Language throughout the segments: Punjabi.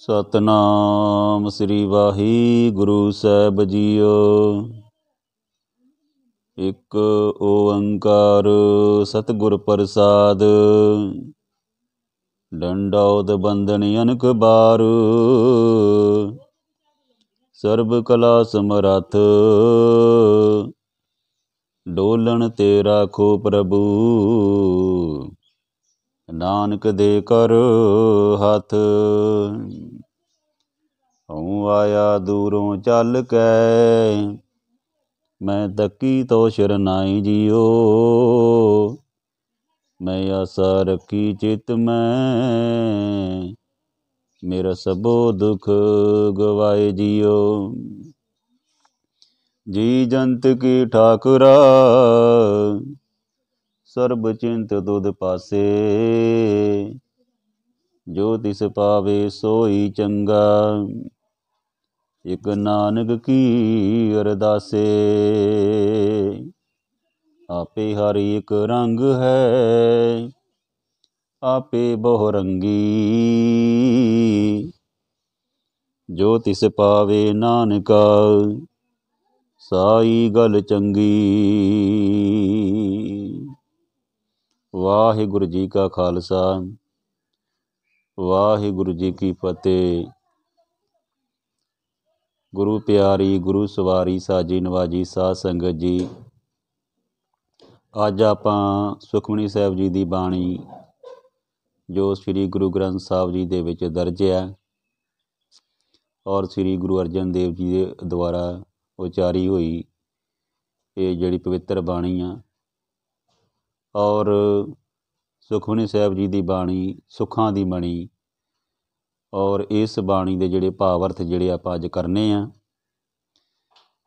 ਸਤਨਾਮ ਸ੍ਰੀ ਵਾਹਿਗੁਰੂ ਸਾਹਿਬ ਜੀਓ। ਇੱਕ ਓੰਕਾਰ ਸਤਿਗੁਰ ਪ੍ਰਸਾਦ। ਡੰਡੌਤ ਬੰਧਨ ਅਨਕ ਬਾਰ, ਸਰਬ ਕਲਾ ਸਮਰੱਥ। ਡੋਲਣ ਤੇ ਰਾਖੋ ਪ੍ਰਭੂ, ਨਾਨਕ ਦੇ ਕਰ ਹੱਥ। ਹਉ ਆਇਆ ਦੂਰੋਂ ਚੱਲ ਕੇ, ਮੈਂ ਤੱਕੀ ਤੋ ਸ਼ਰਨਾਈ ਜੀਓ। ਮੈਂ ਆਸਾ ਰੱਖੀ ਚਿਤ ਮੈਂ, ਮੇਰਾ ਸਭੋ ਦੁਖ ਗਵਾਏ ਜੀਓ। ਜੀ ਜੰਤ ਕੀ ਠਾਕੁਰਾ, ਸਰਬ ਚਿੰਤ ਤੁਧ ਪਾਸੇ। ਜੋ ਤਿਸ ਪਾਵੇ ਸੋਈ ਚੰਗਾ, ਇਕ ਨਾਨਕ ਕੀ ਅਰਦਾਸੇ। ਆਪੇ ਹਰ ਇੱਕ ਰੰਗ ਹੈ, ਆਪੇ ਬਹੁ ਰੰਗੀ। ਜੋ ਤਿਸ ਪਾਵੇ ਨਾਨਕਾ, ਸਾਈ ਗਲ ਚੰਗੀ। ਵਾਹਿਗੁਰੂ ਜੀ ਕਾ ਖਾਲਸਾ, ਵਾਹਿਗੁਰੂ ਜੀ ਕੀ ਫਤਿਹ। ਗੁਰੂ ਪਿਆਰੀ, ਗੁਰੂ ਸਵਾਰੀ, ਸਾਜੀ ਨਵਾਜੀ ਸਾਧ ਸੰਗਤ ਜੀ, ਅੱਜ ਆਪਾਂ ਸੁਖਮਨੀ ਸਾਹਿਬ ਜੀ ਦੀ ਬਾਣੀ ਜੋ ਸ੍ਰੀ ਗੁਰੂ ਗ੍ਰੰਥ ਸਾਹਿਬ ਜੀ ਦੇ ਵਿੱਚ ਦਰਜ ਹੈ ਔਰ ਸ੍ਰੀ ਗੁਰੂ ਅਰਜਨ ਦੇਵ ਜੀ ਦੇ ਦੁਆਰਾ ਉਚਾਰੀ ਹੋਈ ਇਹ ਜਿਹੜੀ ਪਵਿੱਤਰ ਬਾਣੀ ਆ, ਔਰ ਸੁਖਮਨੀ ਸਾਹਿਬ ਜੀ ਦੀ ਬਾਣੀ ਸੁੱਖਾਂ ਦੀ ਮਣੀ। ਔਰ ਇਸ ਬਾਣੀ ਦੇ ਜਿਹੜੇ ਭਾਵ ਅਰਥ ਜਿਹੜੇ ਆਪਾਂ ਅੱਜ ਕਰਨੇ ਆ,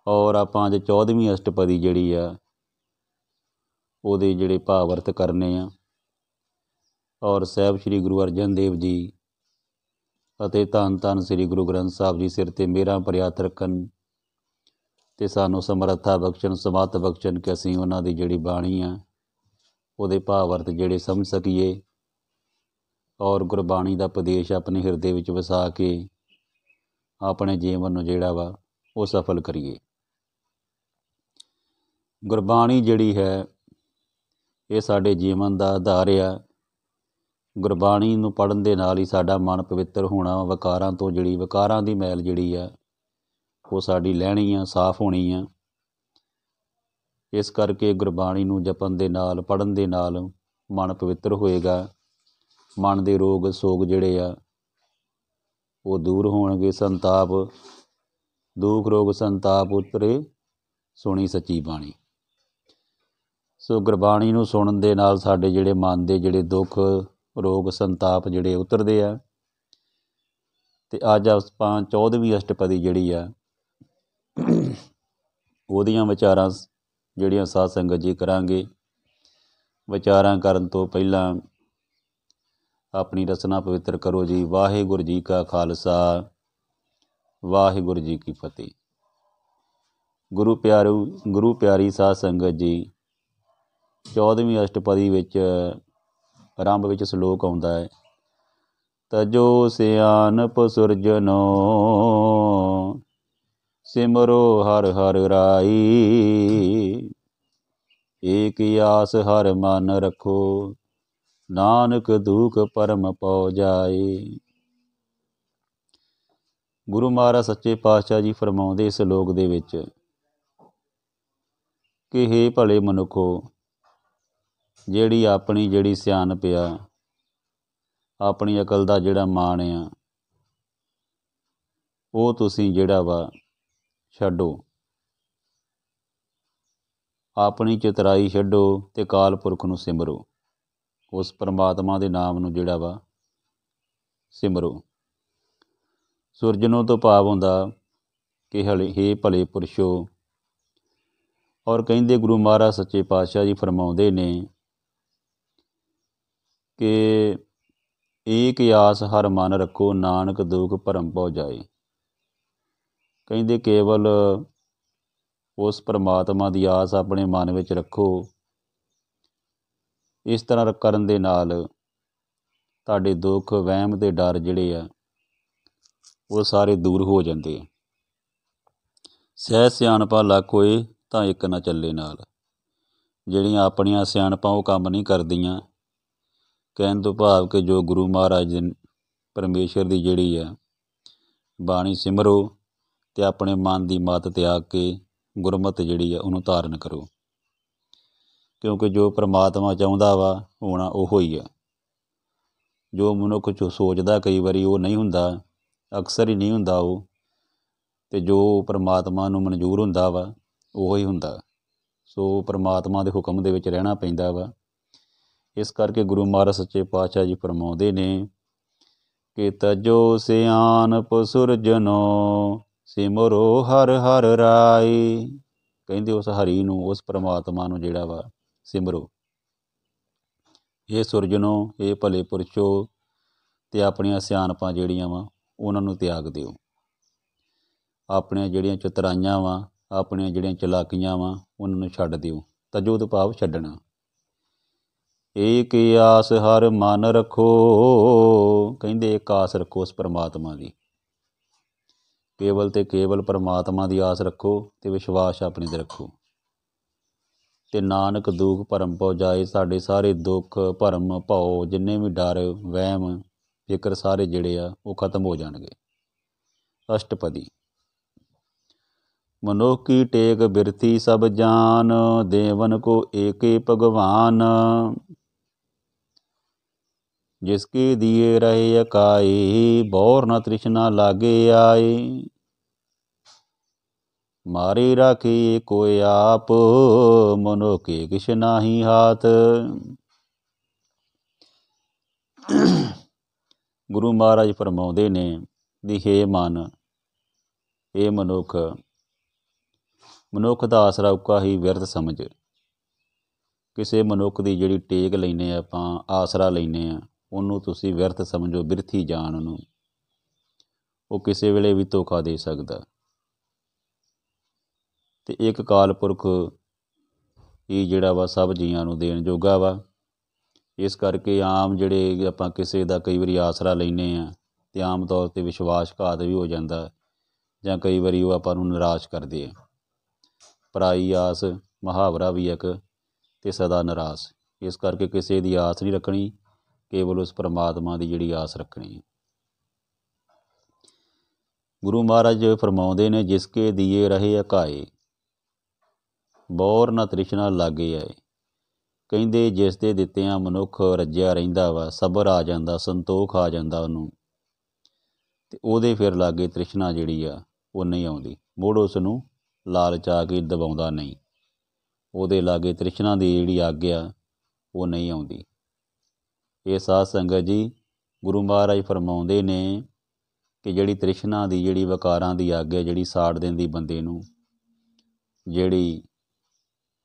ਔਰ ਆਪਾਂ ਅੱਜ 14ਵੀਂ ਅਸ਼ਟਪਦੀ ਜਿਹੜੀ ਆ ਉਹਦੇ ਜਿਹੜੇ ਭਾਵ ਅਰਥ ਕਰਨੇ ਆ। ਔਰ ਸਾਹਿਬ ਸ੍ਰੀ ਗੁਰੂ ਅਰਜਨ ਦੇਵ ਜੀ ਅਤੇ ਧੰਨ ਧੰਨ ਸ੍ਰੀ ਗੁਰੂ ਗ੍ਰੰਥ ਸਾਹਿਬ ਜੀ ਸਿਰ 'ਤੇ ਮਿਹਰਾਂ ਭਰਿਆ ਹੱਥ ਰੱਖਣ ਅਤੇ ਸਾਨੂੰ ਸਮਰੱਥਾ ਬਖਸ਼ਣ, ਸਮੱਤ ਬਖਸ਼ਣ ਕਿ ਅਸੀਂ ਉਹਨਾਂ ਦੀ ਜਿਹੜੀ ਬਾਣੀ ਆ ਉਹਦੇ ਭਾਵ ਅਰਥ ਜਿਹੜੇ ਸਮਝ ਸਕੀਏ, ਔਰ ਗੁਰਬਾਣੀ ਦਾ ਉਪਦੇਸ਼ ਆਪਣੇ ਹਿਰਦੇ ਵਿੱਚ ਵਸਾ ਕੇ ਆਪਣੇ ਜੀਵਨ ਨੂੰ ਜਿਹੜਾ ਵਾ ਉਹ ਸਫਲ ਕਰੀਏ। ਗੁਰਬਾਣੀ ਜਿਹੜੀ ਹੈ ਇਹ ਸਾਡੇ ਜੀਵਨ ਦਾ ਆਧਾਰ ਆ। ਗੁਰਬਾਣੀ ਨੂੰ ਪੜ੍ਹਨ ਦੇ ਨਾਲ ਹੀ ਸਾਡਾ ਮਨ ਪਵਿੱਤਰ ਹੋਣਾ, ਵਿਕਾਰਾਂ ਤੋਂ ਜਿਹੜੀ ਵਿਕਾਰਾਂ ਦੀ ਮੈਲ ਜਿਹੜੀ ਆ ਉਹ ਸਾਡੀ ਲੈਣੀ ਆ, ਸਾਫ਼ ਹੋਣੀ ਆ। ਇਸ ਕਰਕੇ ਗੁਰਬਾਣੀ ਨੂੰ ਜਪਣ ਦੇ ਨਾਲ, ਪੜ੍ਹਨ ਦੇ ਨਾਲ ਮਨ ਪਵਿੱਤਰ ਹੋਏਗਾ। ਮਨ ਦੇ ਰੋਗ ਸੋਗ ਜਿਹੜੇ ਆ ਉਹ ਦੂਰ ਹੋਣਗੇ। ਸੰਤਾਪ ਦੁੱਖ ਰੋਗ ਸੰਤਾਪ ਉਤਰੇ, ਸੁਣੀ ਸੱਚੀ ਬਾਣੀ। ਸੋ ਗੁਰਬਾਣੀ ਨੂੰ ਸੁਣਨ ਦੇ ਨਾਲ ਸਾਡੇ ਜਿਹੜੇ ਮਨ ਦੇ ਜਿਹੜੇ ਦੁੱਖ ਰੋਗ ਸੰਤਾਪ ਜਿਹੜੇ ਉਤਰਦੇ ਆ। ਅਤੇ ਅੱਜ ਆਪਾਂ 14ਵੀਂ ਅਸ਼ਟਪਦੀ ਜਿਹੜੀ ਆ ਉਹਦੀਆਂ ਵਿਚਾਰਾਂ ਜਿਹੜੀਆਂ ਸਾਧ ਸੰਗਤ ਜੀ ਕਰਾਂਗੇ। ਵਿਚਾਰਾਂ ਕਰਨ ਤੋਂ ਪਹਿਲਾਂ ਆਪਣੀ ਰਸਨਾ ਪਵਿੱਤਰ ਕਰੋ ਜੀ। ਵਾਹਿਗੁਰੂ ਜੀ ਕਾ ਖਾਲਸਾ, ਵਾਹਿਗੁਰੂ ਜੀ ਕੀ ਫਤਿਹ। ਗੁਰੂ ਪਿਆਰੀ ਸਾਧ ਸੰਗਤ ਜੀ, 14ਵੀਂ ਅਸ਼ਟਪਦੀ ਵਿੱਚ ਆਰੰਭ ਵਿੱਚ ਸਲੋਕ ਆਉਂਦਾ ਹੈ, ਤਜੋ ਸਿਆਨਪ ਸੁਰਜਨੋ, ਸਿਮਰੋ ਹਰਿ ਹਰਿ ਰਾਈ। ਏਕ ਆਸ ਹਰਿ ਮਨ ਰੱਖੋ, ਨਾਨਕ ਦੁਖ ਪਰਮ ਪਉ ਜਾਏ। ਗੁਰੂ ਮਹਾਰਾਜ ਸੱਚੇ ਪਾਤਸ਼ਾਹ ਜੀ ਫਰਮਾਉਂਦੇ ਇਸ ਸਲੋਕ ਦੇ ਵਿੱਚ ਕਿ ਹੇ ਭਲੇ ਮਨੁੱਖੋ, ਜਿਹੜੀ ਆਪਣੀ ਜਿਹੜੀ ਸਿਆਣਪ ਆ, ਆਪਣੀ ਅਕਲ ਦਾ ਜਿਹੜਾ ਮਾਣ ਆ, ਉਹ ਤੁਸੀਂ ਜਿਹੜਾ ਵਾ ਛੱਡੋ। ਆਪਣੀ ਚਤਰਾਈ ਛੱਡੋ ਅਤੇ ਅਕਾਲ ਪੁਰਖ ਨੂੰ ਸਿਮਰੋ। ਉਸ ਪਰਮਾਤਮਾ ਦੇ ਨਾਮ ਨੂੰ ਜਿਹੜਾ ਵਾ ਸਿਮਰੋ। ਸੁਰਜਨੋਂ ਤੋਂ ਭਾਵ ਹੁੰਦਾ ਕਿ ਹੇ ਭਲੇ ਪੁਰਸ਼ੋ। ਔਰ ਕਹਿੰਦੇ ਗੁਰੂ ਮਹਾਰਾਜ ਸੱਚੇ ਪਾਤਸ਼ਾਹ ਜੀ ਫਰਮਾਉਂਦੇ ਨੇ ਕਿ ਏਕ ਆਸ ਹਰਿ ਮਨ ਰੱਖੋ, ਨਾਨਕ ਦੁਖ ਭਰਮ ਪਉ ਜਾਏ। ਕਹਿੰਦੇ ਕੇਵਲ ਉਸ ਪਰਮਾਤਮਾ ਦੀ ਆਸ ਆਪਣੇ ਮਨ ਵਿੱਚ ਰੱਖੋ। ਇਸ ਤਰ੍ਹਾਂ ਕਰਨ ਦੇ ਨਾਲ ਤੁਹਾਡੇ ਦੁੱਖ ਵਹਿਮ ਤੇ ਡਰ ਜਿਹੜੇ ਆ ਉਹ ਸਾਰੇ ਦੂਰ ਹੋ ਜਾਂਦੇ ਆ। ਸਹਿ ਸਿਆਣਪਾ ਲੱਖ ਹੋਏ ਤਾਂ ਇੱਕ ਨਾ ਚੱਲੇ ਨਾਲ। ਜਿਹੜੀਆਂ ਆਪਣੀਆਂ ਸਿਆਣਪਾਂ ਉਹ ਕੰਮ ਨਹੀਂ ਕਰਦੀਆਂ। ਕਹਿਣ ਤੋਂ ਭਾਵ ਕਿ ਜੋ ਗੁਰੂ ਮਹਾਰਾਜ ਦੇ ਪਰਮੇਸ਼ਰ ਦੀ ਜਿਹੜੀ ਆ ਬਾਣੀ ਸਿਮਰੋ ਅਤੇ ਆਪਣੇ ਮਨ ਦੀ ਮੱਤ ਤਿਆਗ ਕੇ ਗੁਰਮਤਿ ਜਿਹੜੀ ਆ ਉਹਨੂੰ ਧਾਰਨ ਕਰੋ, ਕਿਉਂਕਿ ਜੋ ਪ੍ਰਮਾਤਮਾ ਚਾਹੁੰਦਾ ਵਾ ਹੋਣਾ ਉਹੋ ਹੀ ਆ। ਜੋ ਮਨੁੱਖ ਸੋਚਦਾ ਕਈ ਵਾਰੀ ਉਹ ਨਹੀਂ ਹੁੰਦਾ, ਅਕਸਰ ਹੀ ਨਹੀਂ ਹੁੰਦਾ ਉਹ, ਅਤੇ ਜੋ ਪ੍ਰਮਾਤਮਾ ਨੂੰ ਮਨਜ਼ੂਰ ਹੁੰਦਾ ਵਾ ਉਹੋ ਹੀ ਹੁੰਦਾ। ਸੋ ਪ੍ਰਮਾਤਮਾ ਦੇ ਹੁਕਮ ਦੇ ਵਿੱਚ ਰਹਿਣਾ ਪੈਂਦਾ ਵਾ। ਇਸ ਕਰਕੇ ਗੁਰੂ ਮਹਾਰਾਜ ਸੱਚੇ ਪਾਤਸ਼ਾਹ ਜੀ ਫਰਮਾਉਂਦੇ ਨੇ ਕਿ ਤਜੋ ਸਿਆਣਪ ਸੁਰਜਨੋ ਸਿਮਰੋ ਹਰਿ ਹਰਿ ਰਾਈ। ਕਹਿੰਦੇ ਉਸ ਹਰੀ ਨੂੰ, ਉਸ ਪ੍ਰਮਾਤਮਾ ਨੂੰ ਜਿਹੜਾ ਵਾ ਸਿਮਰੋ। ਇਹ ਸੁਰਜਨੋ, ਇਹ ਭਲੇ ਪੁਰਸ਼ੋ, ਅਤੇ ਆਪਣੀਆਂ ਸਿਆਣਪਾਂ ਜਿਹੜੀਆਂ ਵਾ ਉਹਨਾਂ ਨੂੰ ਤਿਆਗ ਦਿਓ। ਆਪਣੀਆਂ ਜਿਹੜੀਆਂ ਚਤੁਰਾਈਆਂ ਵਾ, ਆਪਣੀਆਂ ਜਿਹੜੀਆਂ ਚਲਾਕੀਆਂ ਵਾ ਉਹਨਾਂ ਨੂੰ ਛੱਡ ਦਿਓ। ਤਜੋ ਤੋਂ ਭਾਵ ਛੱਡਣਾ। ਏਕ ਆਸ ਹਰ ਮਨ ਰੱਖੋ। ਕਹਿੰਦੇ ਇੱਕ ਆਸ ਰੱਖੋ ਉਸ ਪ੍ਰਮਾਤਮਾ ਦੀ, ਕੇਵਲ ਅਤੇ ਕੇਵਲ ਪ੍ਰਮਾਤਮਾ ਦੀ ਆਸ ਰੱਖੋ ਅਤੇ ਵਿਸ਼ਵਾਸ ਆਪਣੇ 'ਤੇ ਰੱਖੋ। ਅਤੇ ਨਾਨਕ ਦੁਖ ਭਰਮ ਭਉ ਜਾਏ। ਸਾਡੇ ਸਾਰੇ ਦੁੱਖ ਭਰਮ ਭਉ ਜਿੰਨੇ ਵੀ ਡਰ ਵਹਿਮ ਫਿਕਰ ਸਾਰੇ ਜਿਹੜੇ ਆ ਉਹ ਖਤਮ ਹੋ ਜਾਣਗੇ। ਅਸ਼ਟਪਦੀ। ਮਨੁੱਖ ਕੀ ਟੇਕ ਬਿਰਥੀ ਸਭ ਜਾਨ, ਦੇਵਨ ਕੋ ਏਕੇ ਭਗਵਾਨ। ਜਿਸਕੇ ਦੀਏ ਰਹੇ ਅਕਾਏ, ਬੌਰ ਨ ਤ੍ਰਿਸ਼ਨਾ ਲਾਗੇ ਆਏ। ਮਾਰੇ ਰਾਖੇ ਕੋਇ ਆਪ, ਮਨੁੱਖੇ ਕਿਛ ਨਾਹੀ ਹਾਥ। ਗੁਰੂ ਮਹਾਰਾਜ ਫਰਮਾਉਂਦੇ ਨੇ ਵੀ ਹੇ ਮਨ, ਇਹ ਮਨੁੱਖ, ਮਨੁੱਖ ਦਾ ਆਸਰਾ ਉੱਕਾ ਹੀ ਵਿਅਰਥ ਸਮਝ। ਕਿਸੇ ਮਨੁੱਖ ਦੀ ਜਿਹੜੀ ਟੇਕ ਲੈਂਦੇ ਹਾਂ ਆਪਾਂ, ਆਸਰਾ ਲੈਂਦੇ ਹਾਂ, ਉਹਨੂੰ ਤੁਸੀਂ ਵਿਅਰਥ ਸਮਝੋ, ਬਿਰਥੀ ਜਾਣ ਉਹਨੂੰ। ਉਹ ਕਿਸੇ ਵੇਲੇ ਵੀ ਧੋਖਾ ਦੇ ਸਕਦਾ। ਅਤੇ ਇੱਕ ਅਕਾਲ ਪੁਰਖ ਹੀ ਜਿਹੜਾ ਵਾ ਸਭ ਜੀਆਂ ਨੂੰ ਦੇਣ ਜੋਗਾ ਵਾ। ਇਸ ਕਰਕੇ ਆਮ ਜਿਹੜੇ ਆਪਾਂ ਕਿਸੇ ਦਾ ਕਈ ਵਾਰੀ ਆਸਰਾ ਲੈਂਦੇ ਹਾਂ ਅਤੇ ਆਮ ਤੌਰ 'ਤੇ ਵਿਸ਼ਵਾਸਘਾਤ ਵੀ ਹੋ ਜਾਂਦਾ, ਜਾਂ ਕਈ ਵਾਰੀ ਉਹ ਆਪਾਂ ਨੂੰ ਨਿਰਾਸ਼ ਕਰਦੇ ਆ। ਪਰਾਈ ਆਸ ਮੁਹਾਵਰਾ ਵੀ ਇੱਕ, ਅਤੇ ਸਦਾ ਨਿਰਾਸ਼। ਇਸ ਕਰਕੇ ਕਿਸੇ ਦੀ ਆਸ ਨਹੀਂ ਰੱਖਣੀ, ਕੇਵਲ ਉਸ ਪ੍ਰਮਾਤਮਾ ਦੀ ਜਿਹੜੀ ਆਸ ਰੱਖਣੀ। ਗੁਰੂ ਮਹਾਰਾਜ ਫਰਮਾਉਂਦੇ ਨੇ ਜਿਸਕੇ ਦੀਏ ਰਹੇ ਅਕਾਏ, ਬੌਰ ਨ ਤ੍ਰਿਸ਼ਨਾ ਲਾਗੇ ਆਏ। ਕਹਿੰਦੇ ਜਿਸ ਦੇ ਦਿੱਤਿਆਂ ਮਨੁੱਖ ਰੱਜਿਆ ਰਹਿੰਦਾ ਵਾ, ਸਬਰ ਆ ਜਾਂਦਾ, ਸੰਤੋਖ ਆ ਜਾਂਦਾ ਉਹਨੂੰ, ਅਤੇ ਉਹਦੇ ਫਿਰ ਲਾਗੇ ਤ੍ਰਿਸ਼ਨਾ ਜਿਹੜੀ ਆ ਉਹ ਨਹੀਂ ਆਉਂਦੀ। ਮੁੜ ਉਸ ਨੂੰ ਲਾਲਚ ਆ ਕੇ ਦਬਾਉਂਦਾ ਨਹੀਂ। ਉਹਦੇ ਲਾਗੇ ਤ੍ਰਿਸ਼ਨਾ ਦੀ ਜਿਹੜੀ ਅੱਗ ਆ ਉਹ ਨਹੀਂ ਆਉਂਦੀ। ਇਹ ਸਾਧ ਸੰਗਤ ਜੀ, ਗੁਰੂ ਮਹਾਰਾਜ ਫਰਮਾਉਂਦੇ ਨੇ ਕਿ ਜਿਹੜੀ ਤ੍ਰਿਸ਼ਨਾ ਦੀ, ਜਿਹੜੀ ਵਿਕਾਰਾਂ ਦੀ ਅੱਗ ਹੈ, ਜਿਹੜੀ ਸਾੜ ਦਿੰਦੀ ਬੰਦੇ ਨੂੰ, ਜਿਹੜੀ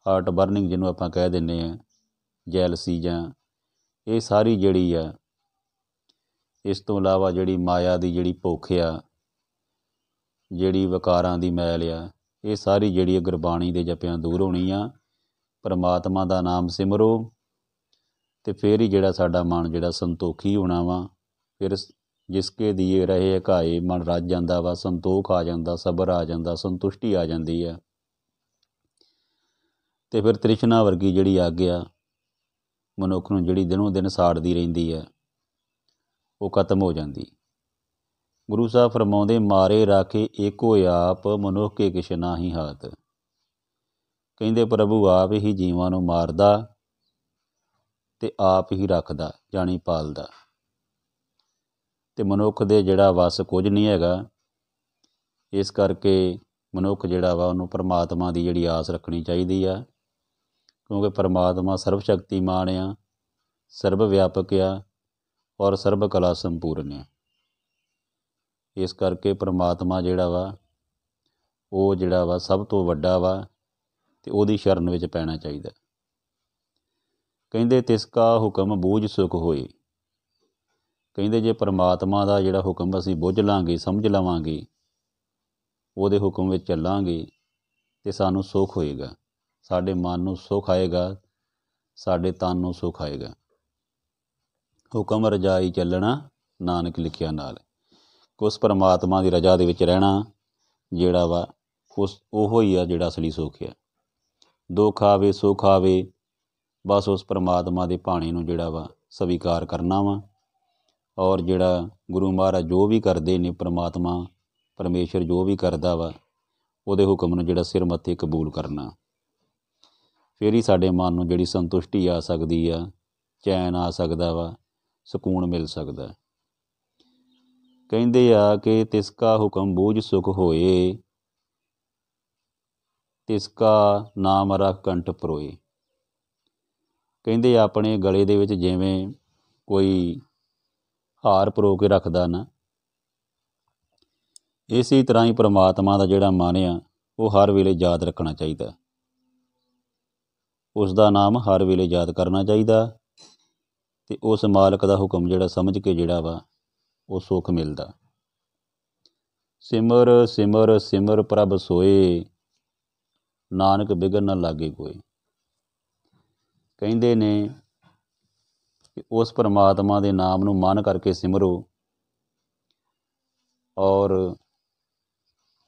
ਹਾਰਟ ਬਰਨਿੰਗ ਜਿਹਨੂੰ ਆਪਾਂ ਕਹਿ ਦਿੰਦੇ ਹਾਂ, ਜੈਲਸੀ, ਜਾਂ ਇਹ ਸਾਰੀ ਜਿਹੜੀ ਆ, ਇਸ ਤੋਂ ਇਲਾਵਾ ਜਿਹੜੀ ਮਾਇਆ ਦੀ ਜਿਹੜੀ ਭੁੱਖ ਆ, ਜਿਹੜੀ ਵਿਕਾਰਾਂ ਦੀ ਮੈਲ ਆ, ਇਹ ਸਾਰੀ ਜਿਹੜੀ ਗੁਰਬਾਣੀ ਦੇ ਜਪਿਆਂ ਦੂਰ ਹੋਣੀ ਆ। ਪਰਮਾਤਮਾ ਦਾ ਨਾਮ ਸਿਮਰੋ ਅਤੇ ਫਿਰ ਹੀ ਜਿਹੜਾ ਸਾਡਾ ਮਨ ਜਿਹੜਾ ਸੰਤੋਖੀ ਹੋਣਾ ਵਾ। ਫਿਰ ਜਿਸਕੇ ਦੀਏ ਰਹੇ ਅਕਾਏ, ਮਨ ਰੱਜ ਜਾਂਦਾ ਵਾ, ਸੰਤੋਖ ਆ ਜਾਂਦਾ, ਸਬਰ ਆ ਜਾਂਦਾ, ਸੰਤੁਸ਼ਟੀ ਆ ਜਾਂਦੀ ਆ। ਅਤੇ ਫਿਰ ਤ੍ਰਿਸ਼ਨਾ ਵਰਗੀ ਜਿਹੜੀ ਅੱਗ ਆ ਮਨੁੱਖ ਨੂੰ, ਜਿਹੜੀ ਦਿਨੋਂ ਦਿਨ ਸਾੜਦੀ ਰਹਿੰਦੀ ਹੈ, ਉਹ ਖਤਮ ਹੋ ਜਾਂਦੀ। ਗੁਰੂ ਸਾਹਿਬ ਫਰਮਾਉਂਦੇ ਮਾਰੇ ਰਾਖੇ ਏਕੋ ਆਪ, ਮਨੁੱਖ ਕੇ ਕਿਛ ਨਾਹੀ ਹਾਥ। ਕਹਿੰਦੇ ਪ੍ਰਭੂ ਆਪ ਹੀ ਜੀਵਾਂ ਨੂੰ ਮਾਰਦਾ ਅਤੇ ਆਪ ਹੀ ਰੱਖਦਾ, ਜਾਣੀ ਪਾਲਦਾ। ਅਤੇ ਮਨੁੱਖ ਦੇ ਜਿਹੜਾ ਵੱਸ ਕੁਝ ਨਹੀਂ ਹੈਗਾ। ਇਸ ਕਰਕੇ ਮਨੁੱਖ ਜਿਹੜਾ ਵਾ ਉਹਨੂੰ ਪਰਮਾਤਮਾ ਦੀ ਜਿਹੜੀ ਆਸ ਰੱਖਣੀ ਚਾਹੀਦੀ ਆ, ਕਿਉਂਕਿ ਪਰਮਾਤਮਾ ਸਰਬ ਸ਼ਕਤੀਮਾਨ ਆ, ਸਰਬ ਵਿਆਪਕ ਆ, ਔਰ ਸਰਬ ਕਲਾ ਸੰਪੂਰਨ ਆ। ਇਸ ਕਰਕੇ ਪਰਮਾਤਮਾ ਜਿਹੜਾ ਵਾ ਉਹ ਜਿਹੜਾ ਵਾ ਸਭ ਤੋਂ ਵੱਡਾ ਵਾ, ਅਤੇ ਉਹਦੀ ਸ਼ਰਨ ਵਿੱਚ ਪੈਣਾ ਚਾਹੀਦਾ। ਕਹਿੰਦੇ ਤਿਸ ਕਾ ਹੁਕਮ ਬੂਝ ਸੁਖ ਹੋਏ। ਕਹਿੰਦੇ ਜੇ ਪਰਮਾਤਮਾ ਦਾ ਜਿਹੜਾ ਹੁਕਮ ਅਸੀਂ ਬੁੱਝ ਲਾਂਗੇ, ਸਮਝ ਲਵਾਂਗੇ, ਉਹਦੇ ਹੁਕਮ ਵਿੱਚ ਚੱਲਾਂਗੇ, ਅਤੇ ਸਾਨੂੰ ਸੁੱਖ ਹੋਏਗਾ। ਸਾਡੇ ਮਨ ਨੂੰ ਸੁੱਖ ਆਏਗਾ, ਸਾਡੇ ਤਨ ਨੂੰ ਸੁੱਖ ਆਏਗਾ। ਹੁਕਮ ਰਜਾਈ ਚੱਲਣਾ ਨਾਨਕ ਲਿਖਿਆ ਨਾਲ। ਉਸ ਪਰਮਾਤਮਾ ਦੀ ਰਜਾ ਦੇ ਵਿੱਚ ਰਹਿਣਾ ਜਿਹੜਾ ਵਾ ਉਹੋ ਹੀ ਆ ਜਿਹੜਾ ਅਸਲੀ ਸੁੱਖ ਆ। ਦੁੱਖ ਆਵੇ ਸੁੱਖ ਆਵੇ, ਬਸ ਉਸ ਪਰਮਾਤਮਾ ਦੇ ਭਾਣੇ ਨੂੰ ਜਿਹੜਾ ਵਾ ਸਵੀਕਾਰ ਕਰਨਾ ਵਾ। ਔਰ ਜਿਹੜਾ ਗੁਰੂ ਮਹਾਰਾਜ ਜੋ ਵੀ ਕਰਦੇ ਨੇ, ਪਰਮਾਤਮਾ ਪਰਮੇਸ਼ਰ ਜੋ ਵੀ ਕਰਦਾ ਵਾ, ਉਹਦੇ ਹੁਕਮ ਨੂੰ ਜਿਹੜਾ ਸਿਰ ਮੱਥੇ ਕਬੂਲ ਕਰਨਾ। ਫਿਰ ਹੀ ਸਾਡੇ ਮਨ ਨੂੰ ਜਿਹੜੀ ਸੰਤੁਸ਼ਟੀ ਆ ਸਕਦੀ ਆ, ਚੈਨ ਆ ਸਕਦਾ ਵਾ, ਸਕੂਨ ਮਿਲ ਸਕਦਾ। ਕਹਿੰਦੇ ਆ ਕਿ ਤਿਸਕਾ ਹੁਕਮ ਬੂਝ ਸੁਖ ਹੋਏ, ਤਿਸਕਾ ਨਾਮ ਰੱਖ ਕੰਠ ਪਰੋਏ। ਕਹਿੰਦੇ ਆਪਣੇ ਗਲੇ ਦੇ ਵਿੱਚ ਜਿਵੇਂ ਕੋਈ ਹਾਰ ਪਰੋ ਕੇ ਰੱਖਦਾ ਨਾ, ਇਸੇ ਤਰ੍ਹਾਂ ਹੀ ਪਰਮਾਤਮਾ ਦਾ ਜਿਹੜਾ ਮਨ ਆ ਉਹ ਹਰ ਵੇਲੇ ਯਾਦ ਰੱਖਣਾ ਚਾਹੀਦਾ। ਉਸ ਦਾ ਨਾਮ ਹਰ ਵੇਲੇ ਯਾਦ ਕਰਨਾ ਚਾਹੀਦਾ ਅਤੇ ਉਸ ਮਾਲਕ ਦਾ ਹੁਕਮ ਜਿਹੜਾ ਸਮਝ ਕੇ ਜਿਹੜਾ ਵਾ ਉਹ ਸੁੱਖ ਮਿਲਦਾ। ਸਿਮਰ ਸਿਮਰ ਸਿਮਰ ਪ੍ਰਭ ਸੋਏ, ਨਾਨਕ ਬਿਘਨ ਨਾ ਲਾਗੇ ਕੋਏ। ਕਹਿੰਦੇ ਨੇ ਕਿ ਉਸ ਪਰਮਾਤਮਾ ਦੇ ਨਾਮ ਨੂੰ ਮਨ ਕਰਕੇ ਸਿਮਰੋ ਔਰ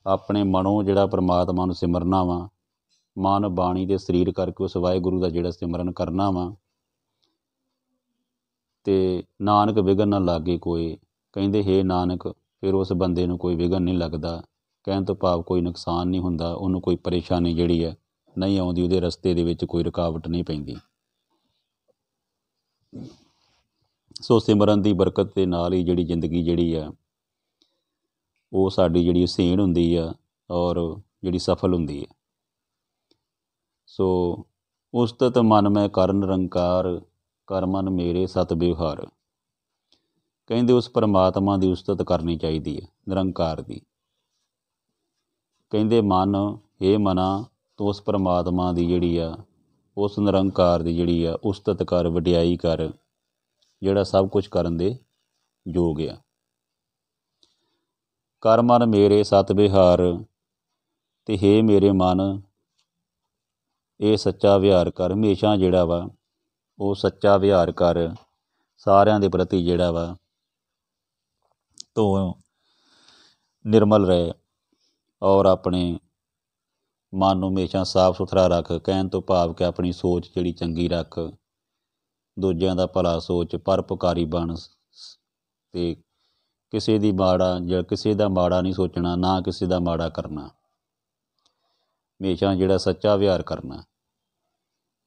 ਆਪਣੇ ਮਨੋਂ ਜਿਹੜਾ ਪਰਮਾਤਮਾ ਨੂੰ ਸਿਮਰਨਾ ਵਾ, ਮਨ ਬਾਣੀ ਦੇ ਸਰੀਰ ਕਰਕੇ ਉਸ ਵਾਹਿਗੁਰੂ ਦਾ ਜਿਹੜਾ ਸਿਮਰਨ ਕਰਨਾ ਵਾ। ਅਤੇ ਨਾਨਕ ਵਿਘਨ ਨਾ ਲਾਗੇ ਕੋਏ। ਕਹਿੰਦੇ ਹੇ ਨਾਨਕ, ਫਿਰ ਉਸ ਬੰਦੇ ਨੂੰ ਕੋਈ ਵਿਘਨ ਨਹੀਂ ਲੱਗਦਾ। ਕਹਿਣ ਤੋਂ ਭਾਵ ਕੋਈ ਨੁਕਸਾਨ ਨਹੀਂ ਹੁੰਦਾ, ਉਹਨੂੰ ਕੋਈ ਪਰੇਸ਼ਾਨੀ ਜਿਹੜੀ ਹੈ ਨਹੀਂ ਆਉਂਦੀ, ਉਹਦੇ ਰਸਤੇ ਦੇ ਵਿੱਚ ਕੋਈ ਰੁਕਾਵਟ ਨਹੀਂ ਪੈਂਦੀ। ਸੋ ਸਿਮਰਨ ਦੀ ਬਰਕਤ ਦੇ ਨਾਲ ਹੀ ਜਿਹੜੀ ਜ਼ਿੰਦਗੀ ਜਿਹੜੀ ਆ ਉਹ ਸਾਡੀ ਜਿਹੜੀ ਹਸੀਨ ਹੁੰਦੀ ਆ ਔਰ ਜਿਹੜੀ ਸਫਲ ਹੁੰਦੀ ਹੈ। ਸੋ ਉਸਤਤ ਮਨ ਮੈਂ ਕਰ ਨਿਰੰਕਾਰ, ਕਰ ਮਨ ਮੇਰੇ ਸਤ ਵਿਵਹਾਰ। ਕਹਿੰਦੇ ਉਸ ਪਰਮਾਤਮਾ ਦੀ ਉਸਤਤ ਕਰਨੀ ਚਾਹੀਦੀ ਹੈ, ਨਿਰੰਕਾਰ ਦੀ। ਕਹਿੰਦੇ ਮਨ, ਹੇ ਮਨਾ, ਤੂੰ ਉਸ ਪਰਮਾਤਮਾ ਦੀ ਜਿਹੜੀ ਆ, ਉਸ ਨਿਰੰਕਾਰ ਦੀ ਜਿਹੜੀ ਆ ਉਸਤਤ ਕਰ, ਵਡਿਆਈ ਕਰ, ਜਿਹੜਾ ਸਭ ਕੁਝ ਕਰਨ ਦੇ ਯੋਗ ਆ। ਕਰ ਮਨ ਮੇਰੇ ਸਤ ਵਿਹਾਰ, ਅਤੇ ਹੇ ਮੇਰੇ ਮਨ ਇਹ ਸੱਚਾ ਵਿਹਾਰ ਕਰ। ਹਮੇਸ਼ਾ ਜਿਹੜਾ ਵਾ ਉਹ ਸੱਚਾ ਵਿਹਾਰ ਕਰ, ਸਾਰਿਆਂ ਦੇ ਪ੍ਰਤੀ ਜਿਹੜਾ ਵਾ ਤੂੰ ਨਿਰਮਲ ਰਹੇ ਔਰ ਆਪਣੇ ਮਨ ਨੂੰ ਹਮੇਸ਼ਾ ਸਾਫ ਸੁਥਰਾ ਰੱਖ। ਕਹਿਣ ਤੋਂ ਭਾਵ ਕਿ ਆਪਣੀ ਸੋਚ ਜਿਹੜੀ ਚੰਗੀ ਰੱਖ, ਦੂਜਿਆਂ ਦਾ ਭਲਾ ਸੋਚ, ਪਰਉਪਕਾਰੀ ਬਣ ਅਤੇ ਕਿਸੇ ਦੀ ਮਾੜਾ ਜਾਂ ਕਿਸੇ ਦਾ ਮਾੜਾ ਨਹੀਂ ਸੋਚਣਾ, ਨਾ ਕਿਸੇ ਦਾ ਮਾੜਾ ਕਰਨਾ। ਹਮੇਸ਼ਾ ਜਿਹੜਾ ਸੱਚਾ ਵਿਹਾਰ ਕਰਨਾ।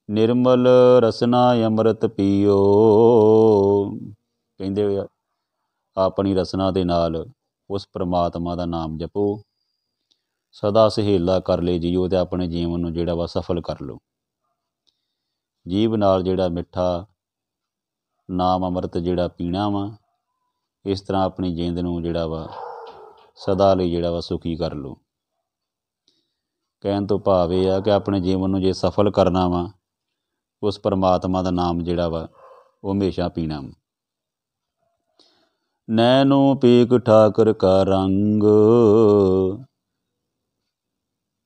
ਨਿਰਮਲ ਰਸਨਾ ਅੰਮ੍ਰਿਤ ਪੀਓ। ਕਹਿੰਦੇ ਆਪਣੀ ਰਸਨਾ ਦੇ ਨਾਲ ਉਸ ਪਰਮਾਤਮਾ ਦਾ ਨਾਮ ਜਪੋ, ਸਦਾ ਸਹੇਲਾ ਕਰ ਲੈ ਜੀਓ, ਅਤੇ ਆਪਣੇ ਜੀਵਨ ਨੂੰ ਜਿਹੜਾ ਵਾ ਸਫਲ ਕਰ ਲਓ। ਜੀਭ ਨਾਲ ਜਿਹੜਾ ਮਿੱਠਾ ਨਾਮ ਅੰਮ੍ਰਿਤ ਜਿਹੜਾ ਪੀਣਾ ਵਾ, ਇਸ ਤਰ੍ਹਾਂ ਆਪਣੀ ਜਿੰਦ ਨੂੰ ਜਿਹੜਾ ਵਾ ਸਦਾ ਲਈ ਜਿਹੜਾ ਵਾ ਸੁਖੀ ਕਰ ਲਓ। ਕਹਿਣ ਤੋਂ ਭਾਵ ਇਹ ਆ ਕਿ ਆਪਣੇ ਜੀਵਨ ਨੂੰ ਜੇ ਸਫਲ ਕਰਨਾ ਵਾ, ਉਸ ਪਰਮਾਤਮਾ ਦਾ ਨਾਮ ਜਿਹੜਾ ਵਾ ਉਹ ਹਮੇਸ਼ਾ ਪੀਣਾ ਵਾ। ਨੈਣੋ ਪੀਕ ਠਾਕਰ ਕਾ ਰੰਗ,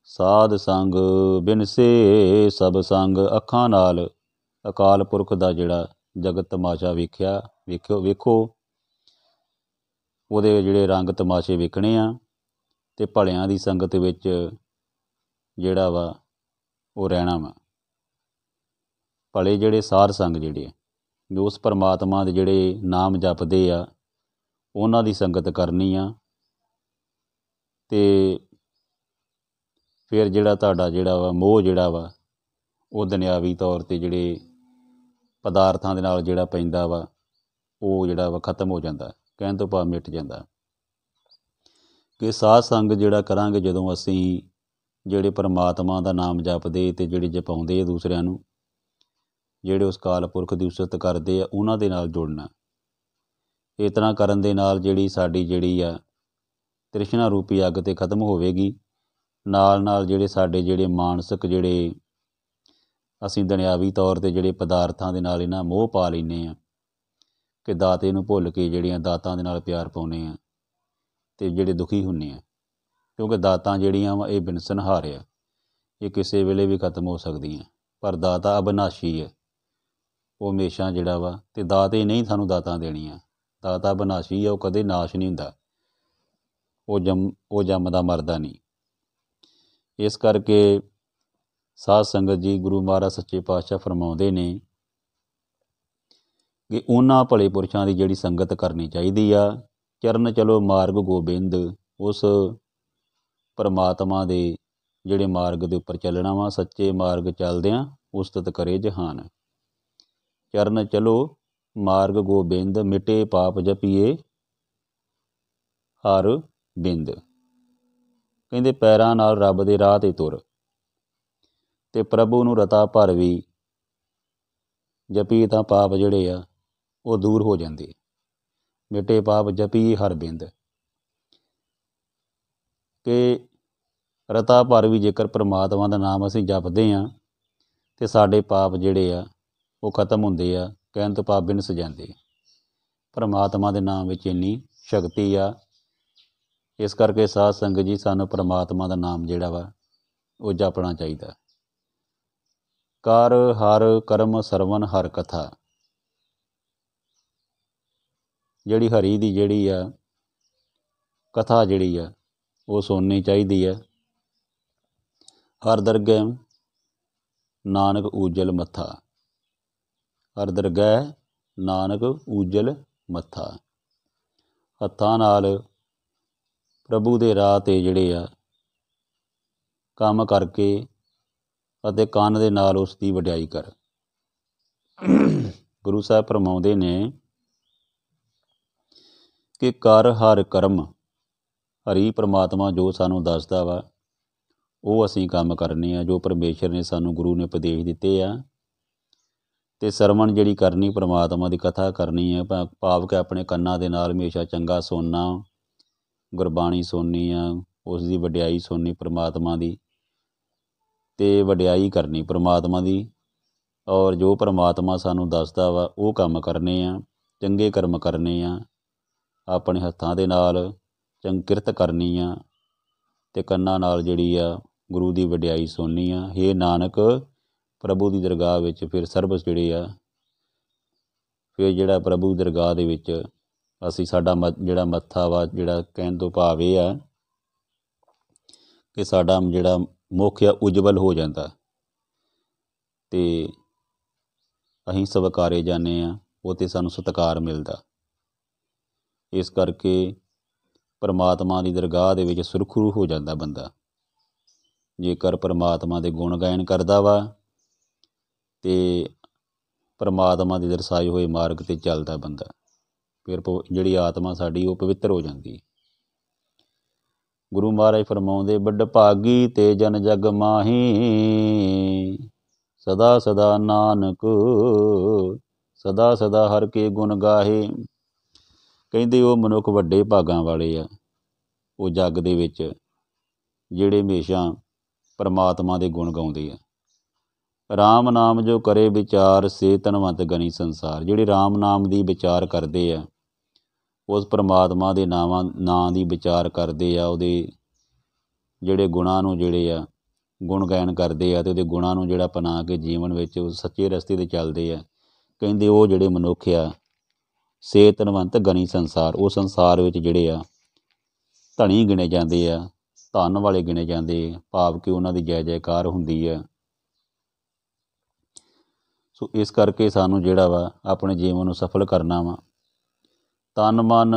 ਸਾਧ ਸੰਗ ਬਿਨਸੇ ਸਭ ਸੰਗ। ਅੱਖਾਂ ਨਾਲ ਅਕਾਲ ਪੁਰਖ ਦਾ ਜਿਹੜਾ ਜਗਤ ਤਮਾਸ਼ਾ ਵੇਖੋ, ਉਹਦੇ ਜਿਹੜੇ ਰੰਗ ਤਮਾਸ਼ੇ ਵੇਖਣੇ ਆ, ਅਤੇ ਭਲਿਆਂ ਦੀ ਸੰਗਤ ਵਿੱਚ ਜਿਹੜਾ ਵਾ ਉਹ ਰਹਿਣਾ ਵਾ। ਭਲੇ ਜਿਹੜੇ ਸਾਧ ਸੰਗ ਜਿਹੜੇ ਆ, ਜੋ ਉਸ ਪਰਮਾਤਮਾ ਦੇ ਜਿਹੜੇ ਨਾਮ ਜਪਦੇ ਆ, ਉਹਨਾਂ ਦੀ ਸੰਗਤ ਕਰਨੀ ਆ। ਅਤੇ ਫਿਰ ਜਿਹੜਾ ਤੁਹਾਡਾ ਜਿਹੜਾ ਵਾ ਮੋਹ ਜਿਹੜਾ ਵਾ ਉਹ ਦੁਨਿਆਵੀ ਤੌਰ 'ਤੇ ਜਿਹੜੇ ਪਦਾਰਥਾਂ ਦੇ ਨਾਲ ਜਿਹੜਾ ਪੈਂਦਾ ਵਾ, ਉਹ ਜਿਹੜਾ ਵਾ ਖਤਮ ਹੋ ਜਾਂਦਾ। ਕਹਿਣ ਤੋਂ ਭਾਵ ਮਿਟ ਜਾਂਦਾ। ਕਿ ਸਾਧ ਸੰਗ ਜਿਹੜਾ ਕਰਾਂਗੇ ਜਦੋਂ ਅਸੀਂ ਜਿਹੜੇ ਪਰਮਾਤਮਾ ਦਾ ਨਾਮ ਜਪਦੇ ਅਤੇ ਜਿਹੜੇ ਜਪਾਉਂਦੇ ਆ ਦੂਸਰਿਆਂ ਨੂੰ, ਜਿਹੜੇ ਉਸ ਕਾਲ ਪੁਰਖ ਦੀ ਉਸਤਤ ਕਰਦੇ ਆ, ਉਹਨਾਂ ਦੇ ਨਾਲ ਜੁੜਨਾ। ਇਸ ਤਰ੍ਹਾਂ ਕਰਨ ਦੇ ਨਾਲ ਜਿਹੜੀ ਸਾਡੀ ਜਿਹੜੀ ਆ ਤ੍ਰਿਸ਼ਨਾ ਰੂਪੀ ਅੱਗ 'ਤੇ ਖਤਮ ਹੋਵੇਗੀ। ਨਾਲ ਨਾਲ ਜਿਹੜੇ ਸਾਡੇ ਜਿਹੜੇ ਮਾਨਸਿਕ ਜਿਹੜੇ ਅਸੀਂ ਦੁਨਿਆਵੀ ਤੌਰ 'ਤੇ ਜਿਹੜੇ ਪਦਾਰਥਾਂ ਦੇ ਨਾਲ ਇਹਨਾਂ ਮੋਹ ਪਾ ਲੈਂਦੇ ਹਾਂ, ਕਿ ਦਾਤੇ ਨੂੰ ਭੁੱਲ ਕੇ ਜਿਹੜੀਆਂ ਦਾਤਾਂ ਦੇ ਨਾਲ ਪਿਆਰ ਪਾਉਂਦੇ ਹਾਂ, ਅਤੇ ਜਿਹੜੇ ਦੁਖੀ ਹੁੰਦੇ ਹਾਂ। ਕਿਉਂਕਿ ਦਾਤਾਂ ਜਿਹੜੀਆਂ ਵਾ ਇਹ ਬਿਨਸਨਹਾਰ ਆ, ਇਹ ਕਿਸੇ ਵੇਲੇ ਵੀ ਖਤਮ ਹੋ ਸਕਦੀਆਂ, ਪਰ ਦਾਤਾ ਅਬਿਨਾਸ਼ੀ ਹੈ। ਉਹ ਹਮੇਸ਼ਾ ਜਿਹੜਾ ਵਾ ਅਤੇ ਦਾਤੇ ਨਹੀਂ ਸਾਨੂੰ ਦਾਤਾਂ ਦੇਣੀਆਂ। ਦਾਤਾ ਵਿਨਾਸ਼ੀ ਆ, ਉਹ ਕਦੇ ਨਾਸ਼ ਨਹੀਂ ਹੁੰਦਾ, ਉਹ ਜੰਮਦਾ ਮਰਦਾ ਨਹੀਂ। ਇਸ ਕਰਕੇ ਸਾਧ ਸੰਗਤ ਜੀ, ਗੁਰੂ ਮਹਾਰਾਜ ਸੱਚੇ ਪਾਤਸ਼ਾਹ ਫਰਮਾਉਂਦੇ ਨੇ ਕਿ ਉਹਨਾਂ ਭਲੇ ਪੁਰਸ਼ਾਂ ਦੀ ਜਿਹੜੀ ਸੰਗਤ ਕਰਨੀ ਚਾਹੀਦੀ ਆ। ਚਰਨ ਚਲੋ ਮਾਰਗ ਗੋਬਿੰਦ, ਉਸ ਪਰਮਾਤਮਾ ਦੇ ਜਿਹੜੇ ਮਾਰਗ ਦੇ ਉੱਪਰ ਚੱਲਣਾ ਵਾ, ਸੱਚੇ ਮਾਰਗ ਚੱਲਦਿਆਂ ਉਸਤਤ ਕਰੇ ਜਹਾਨ। ਚਰਨ ਚਲੋ ਮਾਰਗ ਗੋਬਿੰਦ, ਮਿਟੇ ਪਾਪ ਜਪੀਏ ਹਰ ਬਿੰਦ। ਕਹਿੰਦੇ ਪੈਰਾਂ ਨਾਲ ਰੱਬ ਦੇ ਰਾਹ 'ਤੇ ਤੁਰ, ਅਤੇ ਪ੍ਰਭੂ ਨੂੰ ਰਤਾ ਭਰ ਵੀ ਜਪੀ ਤਾਂ ਪਾਪ ਜਿਹੜੇ ਆ ਉਹ ਦੂਰ ਹੋ ਜਾਂਦੇ। ਮਿਟੇ ਪਾਪ ਜਪੀ ਹਰ ਬਿੰਦ, ਕਿ ਰਤਾ ਭਰ ਵੀ ਜੇਕਰ ਪ੍ਰਮਾਤਮਾ ਦਾ ਨਾਮ ਅਸੀਂ ਜਪਦੇ ਹਾਂ ਅਤੇ ਸਾਡੇ ਪਾਪ ਜਿਹੜੇ ਆ ਉਹ ਖਤਮ ਹੁੰਦੇ ਆ, ਕਹਿਣ ਤੋਂ ਪਾਪ ਬਿਨਸ ਜਾਂਦੇ। ਪ੍ਰਮਾਤਮਾ ਦੇ ਨਾਮ ਵਿੱਚ ਇੰਨੀ ਸ਼ਕਤੀ ਆ। ਇਸ ਕਰਕੇ ਸਾਧ ਸੰਗਤ ਜੀ, ਸਾਨੂੰ ਪ੍ਰਮਾਤਮਾ ਦਾ ਨਾਮ ਜਿਹੜਾ ਵਾ ਉਹ ਜਪਣਾ ਚਾਹੀਦਾ। ਕਰ ਹਰ ਕਰਮ ਸਰਵਨ ਹਰ ਕਥਾ, ਜਿਹੜੀ ਹਰੀ ਦੀ ਜਿਹੜੀ ਆ ਕਥਾ ਜਿਹੜੀ ਆ ਉਹ ਸੁਣਨੀ ਚਾਹੀਦੀ ਆ। ਹਰ ਦਰਗਹਿ ਨਾਨਕ ਊਜਲ ਮੱਥਾ, ਹਰ ਦਰਗਹਿ ਨਾਨਕ ਊਜਲ ਮੱਥਾ। ਹੱਥਾਂ ਨਾਲ ਪ੍ਰਭੂ ਦੇ ਰਾਹ 'ਤੇ ਜਿਹੜੇ ਆ ਕੰਮ ਕਰਕੇ ਅਤੇ ਕੰਨ ਦੇ ਨਾਲ ਉਸ ਦੀ ਵਡਿਆਈ ਕਰ। ਗੁਰੂ ਸਾਹਿਬ ਫਰਮਾਉਂਦੇ ਨੇ ਕਿ ਕਰ ਹਰ ਕਰਮ, ਹਰੀ ਪ੍ਰਮਾਤਮਾ ਜੋ ਸਾਨੂੰ ਦੱਸਦਾ ਵਾ ਉਹ ਅਸੀਂ ਕੰਮ ਕਰਨੇ ਆ, ਜੋ ਪਰਮੇਸ਼ਰ ਨੇ ਸਾਨੂੰ, ਗੁਰੂ ਨੇ ਉਪਦੇਸ਼ ਦਿੱਤੇ ਆ। ਅਤੇ ਸਰਵਣ ਜਿਹੜੀ ਕਰਨੀ, ਪ੍ਰਮਾਤਮਾ ਦੀ ਕਥਾ ਕਰਨੀ ਆ, ਭਾਵ ਕਿ ਆਪਣੇ ਕੰਨਾਂ ਦੇ ਨਾਲ ਹਮੇਸ਼ਾ ਚੰਗਾ ਸੁਣਨਾ, ਗੁਰਬਾਣੀ ਸੁਣਨੀ ਆ, ਉਸ ਦੀ ਵਡਿਆਈ ਸੁਣਨੀ ਪ੍ਰਮਾਤਮਾ ਦੀ, ਅਤੇ ਵਡਿਆਈ ਕਰਨੀ ਪ੍ਰਮਾਤਮਾ ਦੀ। ਔਰ ਜੋ ਪ੍ਰਮਾਤਮਾ ਸਾਨੂੰ ਦੱਸਦਾ ਵਾ ਉਹ ਕੰਮ ਕਰਨੇ ਆ, ਚੰਗੇ ਕਰਮ ਕਰਨੇ ਆ, ਆਪਣੇ ਹੱਥਾਂ ਦੇ ਨਾਲ ਚੰਕਿਰਤ ਕਰਨੀ ਆ, ਅਤੇ ਕੰਨਾਂ ਨਾਲ ਜਿਹੜੀ ਆ ਗੁਰੂ ਦੀ ਵਡਿਆਈ ਸੁਣਨੀ ਆ। ਹੇ ਨਾਨਕ, ਪ੍ਰਭੂ ਦੀ ਦਰਗਾਹ ਵਿੱਚ ਫਿਰ ਸਰਵਿਸ ਜਿਹੜੇ ਆ, ਫਿਰ ਜਿਹੜਾ ਪ੍ਰਭੂ ਦੀ ਦਰਗਾਹ ਦੇ ਵਿੱਚ ਅਸੀਂ ਸਾਡਾ ਜਿਹੜਾ ਮੱਥਾ ਵਾ, ਜਿਹੜਾ ਕਹਿਣ ਤੋਂ ਭਾਵ ਇਹ ਆ ਕਿ ਸਾਡਾ ਜਿਹੜਾ ਮੁੱਖ ਆ ਉਜਵਲ ਹੋ ਜਾਂਦਾ, ਅਤੇ ਅਸੀਂ ਸਵਕਾਰੇ ਜਾਂਦੇ ਹਾਂ, ਉਹ 'ਤੇ ਸਾਨੂੰ ਸਤਿਕਾਰ ਮਿਲਦਾ। ਇਸ ਕਰਕੇ ਪਰਮਾਤਮਾ ਦੀ ਦਰਗਾਹ ਦੇ ਵਿੱਚ ਸੁਰਖਰੂ ਹੋ ਜਾਂਦਾ ਬੰਦਾ, ਜੇਕਰ ਪਰਮਾਤਮਾ ਦੇ ਗੁਣ ਗਾਇਨ ਕਰਦਾ ਵਾ ਅਤੇ ਪਰਮਾਤਮਾ ਦੇ ਦਰਸਾਏ ਹੋਏ ਮਾਰਗ 'ਤੇ ਚੱਲਦਾ ਬੰਦਾ, ਫਿਰ ਜਿਹੜੀ ਆਤਮਾ ਸਾਡੀ ਉਹ ਪਵਿੱਤਰ ਹੋ ਜਾਂਦੀ। ਗੁਰੂ ਮਹਾਰਾਜ ਫਰਮਾਉਂਦੇ, ਵੱਡ ਭਾਗੀ ਤੇ ਜਨ ਜਗ ਮਾਹੀ, ਸਦਾ ਸਦਾ ਨਾਨਕ ਸਦਾ ਸਦਾ ਹਰ ਕੇ ਗੁਣ ਗਾਹੇ। ਕਹਿੰਦੇ ਉਹ ਮਨੁੱਖ ਵੱਡੇ ਭਾਗਾਂ ਵਾਲੇ ਆ, ਉਹ ਜੱਗ ਦੇ ਵਿੱਚ ਜਿਹੜੇ ਹਮੇਸ਼ਾ ਪਰਮਾਤਮਾ ਦੇ ਗੁਣ ਗਾਉਂਦੇ ਆ। ਰਾਮ ਨਾਮ ਜੋ ਕਰੇ ਵਿਚਾਰ, ਸੇ ਧਨਵੰਤ ਗਣੀ ਸੰਸਾਰ। ਜਿਹੜੇ ਰਾਮ ਨਾਮ ਦੀ ਵਿਚਾਰ ਕਰਦੇ ਆ, ਉਸ ਪਰਮਾਤਮਾ ਦੇ ਨਾਂ ਦੀ ਵਿਚਾਰ ਕਰਦੇ ਆ, ਉਹਦੇ ਜਿਹੜੇ ਗੁਣਾਂ ਨੂੰ ਜਿਹੜੇ ਆ ਗੁਣ ਗਾਇਨ ਕਰਦੇ ਆ, ਅਤੇ ਉਹਦੇ ਗੁਣਾਂ ਨੂੰ ਜਿਹੜਾ ਅਪਣਾ ਕੇ ਜੀਵਨ ਵਿੱਚ ਉਹ ਸੱਚੇ ਰਸਤੇ 'ਤੇ ਚੱਲਦੇ ਆ। ਕਹਿੰਦੇ ਉਹ ਜਿਹੜੇ ਮਨੁੱਖ ਆ, ਸੇ ਧਨਵੰਤ ਗਣੀ ਸੰਸਾਰ, ਉਹ ਸੰਸਾਰ ਵਿੱਚ ਜਿਹੜੇ ਆ ਧਨੀ ਗਿਣੇ ਜਾਂਦੇ ਆ, ਧਨ ਵਾਲੇ ਗਿਣੇ ਜਾਂਦੇ, ਭਾਵ ਕਿ ਉਹਨਾਂ ਦੀ ਜੈ ਜੈਕਾਰ ਹੁੰਦੀ ਆ। ਸੋ ਇਸ ਕਰਕੇ ਸਾਨੂੰ ਜਿਹੜਾ ਵਾ ਆਪਣੇ ਜੀਵਨ ਨੂੰ ਸਫਲ ਕਰਨਾ ਵਾ। ਤਨ ਮਨ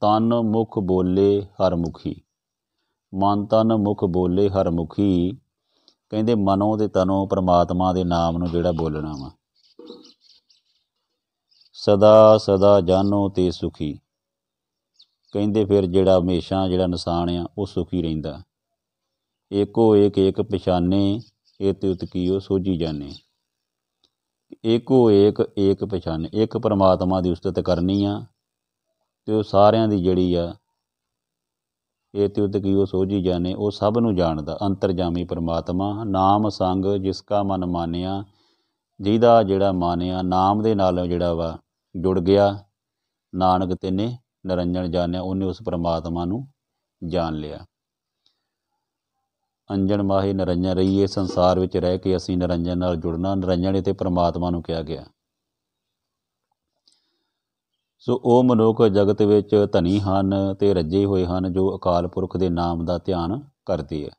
ਤਨ ਮੁਖ ਬੋਲੇ ਹਰ ਮੁਖੀ, ਮਨ ਤਨ ਮੁਖ ਬੋਲੇ ਹਰ ਮੁਖੀ। ਕਹਿੰਦੇ ਮਨੋਂ ਅਤੇ ਤਨੋਂ ਪਰਮਾਤਮਾ ਦੇ ਨਾਮ ਨੂੰ ਜਿਹੜਾ ਬੋਲਣਾ ਵਾ। ਸਦਾ ਸਦਾ ਜਾਨੋ ਤੇ ਸੁਖੀ। ਕਹਿੰਦੇ ਫਿਰ ਜਿਹੜਾ ਹਮੇਸ਼ਾ ਜਿਹੜਾ ਇਨਸਾਨ ਆ ਉਹ ਸੁਖੀ ਰਹਿੰਦਾ। ਏਕੋ ਏਕ ਏਕ ਪਛਾਨੇ, ਇਹ ਤੇ ਉਤ ਕੀਓ ਸੋਝੀ ਜਾਣੇ। ਏਕੋ ਏਕ ਏਕ ਪਛਾਨੇ, ਇੱਕ ਪਰਮਾਤਮਾ ਦੀ ਉਸਤਤ ਕਰਨੀ ਆ, ਅਤੇ ਉਹ ਸਾਰਿਆਂ ਦੀ ਜਿਹੜੀ ਆ ਇਹ ਤੇ ਉਤ ਕੀਓ ਸੋਝੀ ਜਾਣੇ, ਉਹ ਸਭ ਨੂੰ ਜਾਣਦਾ। ਅੰਤਰਜਾਮੀ ਪਰਮਾਤਮਾ, ਨਾਮ ਸੰਗ ਜਿਸ ਕਾ ਮਨ ਮਾਨਿਆ। ਜਿਹਦਾ ਜਿਹੜਾ ਮਾਨਿਆ ਨਾਮ ਦੇ ਨਾਲ ਜਿਹੜਾ ਵਾ ਜੁੜ ਗਿਆ, ਨਾਨਕ ਤੈਨੇ ਨਿਰੰਜਨ ਜਾਣਿਆ, ਉਹਨੇ ਉਸ ਪਰਮਾਤਮਾ ਨੂੰ ਜਾਣ ਲਿਆ। ਅੰਜਨ ਮਾਹੇ ਨਿਰੰਜਨ ਰਹੀਏ। ਸੰਸਾਰ ਵਿੱਚ ਰਹਿ ਕੇ ਅਸੀਂ ਨਿਰੰਜਨ ਨਾਲ ਜੁੜਨਾ। ਨਿਰੰਜਨ ਇੱਥੇ ਪਰਮਾਤਮਾ ਨੂੰ ਕਿਹਾ ਗਿਆ। ਸੋ ਉਹ ਮਨੁੱਖ ਜਗਤ ਵਿੱਚ ਧਨੀ ਹਨ ਅਤੇ ਰੱਜੇ ਹੋਏ ਹਨ ਜੋ ਅਕਾਲ ਪੁਰਖ ਦੇ ਨਾਮ ਦਾ ਧਿਆਨ ਕਰਦੇ ਆ।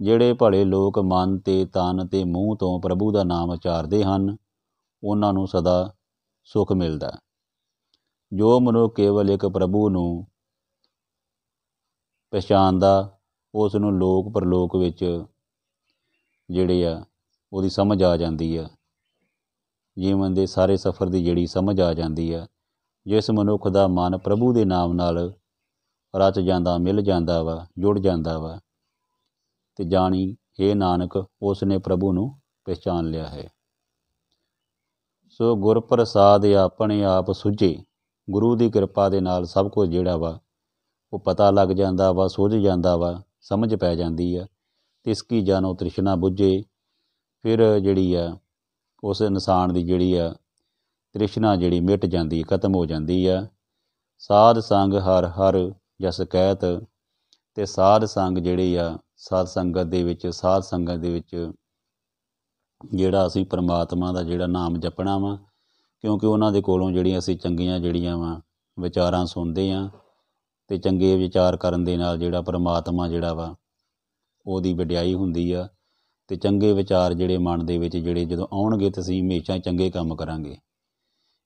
ਜਿਹੜੇ ਭਲੇ ਲੋਕ ਮਨ ਅਤੇ ਤਨ ਅਤੇ ਮੂੰਹ ਤੋਂ ਪ੍ਰਭੂ ਦਾ ਨਾਮ ਉਚਾਰਦੇ ਹਨ, ਉਹਨਾਂ ਨੂੰ ਸਦਾ ਸੁੱਖ ਮਿਲਦਾ। ਜੋ ਮਨੁੱਖ ਕੇਵਲ ਇੱਕ ਪ੍ਰਭੂ ਨੂੰ ਪਛਾਣਦਾ, ਉਸ ਨੂੰ ਲੋਕ ਪਰਲੋਕ ਵਿੱਚ ਜਿਹੜੇ ਆ ਉਹਦੀ ਸਮਝ ਆ ਜਾਂਦੀ ਆ, ਜੀਵਨ ਦੇ ਸਾਰੇ ਸਫ਼ਰ ਦੀ ਜਿਹੜੀ ਸਮਝ ਆ ਜਾਂਦੀ ਆ। ਜਿਸ ਮਨੁੱਖ ਦਾ ਮਨ ਪ੍ਰਭੂ ਦੇ ਨਾਮ ਨਾਲ ਰਚ ਜਾਂਦਾ, ਮਿਲ ਜਾਂਦਾ ਵਾ, ਜੁੜ ਜਾਂਦਾ ਵਾ, ਅਤੇ ਜਾਣੀ ਹੇ ਨਾਨਕ ਉਸ ਨੇ ਪ੍ਰਭੂ ਨੂੰ ਪਹਿਚਾਣ ਲਿਆ ਹੈ। ਸੋ ਗੁਰ ਪ੍ਰਸਾਦ ਆਪਣੇ ਆਪ ਸੁੱਝੇ। ਗੁਰੂ ਦੀ ਕਿਰਪਾ ਦੇ ਨਾਲ ਸਭ ਕੁਝ ਜਿਹੜਾ ਵਾ ਉਹ ਪਤਾ ਲੱਗ ਜਾਂਦਾ ਵਾ, ਸੁੱਝ ਜਾਂਦਾ ਵਾ, ਸਮਝ ਪੈ ਜਾਂਦੀ ਆ। ਤਿਸ ਕੀ ਜਾਨੋ ਤ੍ਰਿਸ਼ਨਾ ਬੁੱਝੇ। ਫਿਰ ਜਿਹੜੀ ਆ ਉਸ ਇਨਸਾਨ ਦੀ ਜਿਹੜੀ ਆ ਤ੍ਰਿਸ਼ਨਾ ਜਿਹੜੀ ਮਿਟ ਜਾਂਦੀ, ਖਤਮ ਹੋ ਜਾਂਦੀ ਆ। ਸਾਧ ਸੰਗ ਹਰ ਹਰ ਜਸ ਕਹਿਤ। ਅਤੇ ਸਾਧ ਸੰਗ ਜਿਹੜੀ ਆ ਸਾਧ ਸੰਗਤ ਦੇ ਵਿੱਚ ਜਿਹੜਾ ਅਸੀਂ ਪਰਮਾਤਮਾ ਦਾ ਜਿਹੜਾ ਨਾਮ ਜਪਣਾ ਵਾ, ਕਿਉਂਕਿ ਉਹਨਾਂ ਦੇ ਕੋਲੋਂ ਜਿਹੜੀਆਂ ਅਸੀਂ ਚੰਗੀਆਂ ਜਿਹੜੀਆਂ ਵਾ ਵਿਚਾਰਾਂ ਸੁਣਦੇ ਹਾਂ, ਅਤੇ ਚੰਗੇ ਵਿਚਾਰ ਕਰਨ ਦੇ ਨਾਲ ਜਿਹੜਾ ਪਰਮਾਤਮਾ ਜਿਹੜਾ ਵਾ ਉਹਦੀ ਵਡਿਆਈ ਹੁੰਦੀ ਆ। ਅਤੇ ਚੰਗੇ ਵਿਚਾਰ ਜਿਹੜੇ ਮਨ ਦੇ ਵਿੱਚ ਜਿਹੜੇ ਜਦੋਂ ਆਉਣਗੇ ਤਾਂ ਅਸੀਂ ਹਮੇਸ਼ਾ ਚੰਗੇ ਕੰਮ ਕਰਾਂਗੇ,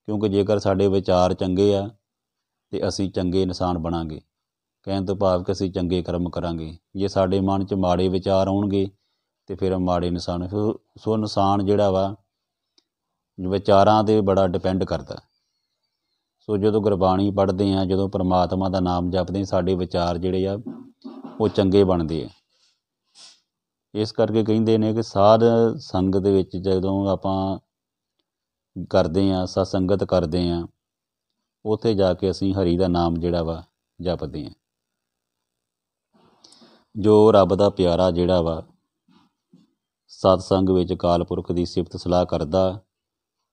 ਕਿਉਂਕਿ ਜੇਕਰ ਸਾਡੇ ਵਿਚਾਰ ਚੰਗੇ ਆ ਅਤੇ ਅਸੀਂ ਚੰਗੇ ਇਨਸਾਨ ਬਣਾਂਗੇ। ਕਹਿਣ ਤੋਂ ਭਾਵ ਕਿ ਅਸੀਂ ਚੰਗੇ ਕਰਮ ਕਰਾਂਗੇ। ਜੇ ਸਾਡੇ ਮਨ 'ਚ ਮਾੜੇ ਵਿਚਾਰ ਆਉਣਗੇ ਅਤੇ ਫਿਰ ਮਾੜੇ ਇਨਸਾਨ। ਸੋ ਇਨਸਾਨ ਜਿਹੜਾ ਵਾ ਵਿਚਾਰਾਂ 'ਤੇ ਬੜਾ ਡਿਪੈਂਡ ਕਰਦਾ। ਸੋ ਜਦੋਂ ਗੁਰਬਾਣੀ ਪੜ੍ਹਦੇ ਹਾਂ, ਜਦੋਂ ਪਰਮਾਤਮਾ ਦਾ ਨਾਮ ਜਪਦੇ ਹਾਂ, ਸਾਡੇ ਵਿਚਾਰ ਜਿਹੜੇ ਆ ਉਹ ਚੰਗੇ ਬਣਦੇ ਆ। ਇਸ ਕਰਕੇ ਕਹਿੰਦੇ ਨੇ ਕਿ ਸਾਧ ਸੰਗਤ ਦੇ ਵਿੱਚ ਜਦੋਂ ਆਪਾਂ ਕਰਦੇ ਹਾਂ, ਸਤਸੰਗਤ ਕਰਦੇ ਹਾਂ, ਉੱਥੇ ਜਾ ਕੇ ਅਸੀਂ ਹਰੀ ਦਾ ਨਾਮ ਜਿਹੜਾ ਵਾ ਜਪਦੇ ਹਾਂ। ਜੋ ਰੱਬ ਦਾ ਪਿਆਰਾ ਜਿਹੜਾ ਵਾ ਸਤਸੰਗ ਵਿੱਚ ਅਕਾਲ ਪੁਰਖ ਦੀ ਸਿਫਤ ਸਲਾਹ ਕਰਦਾ,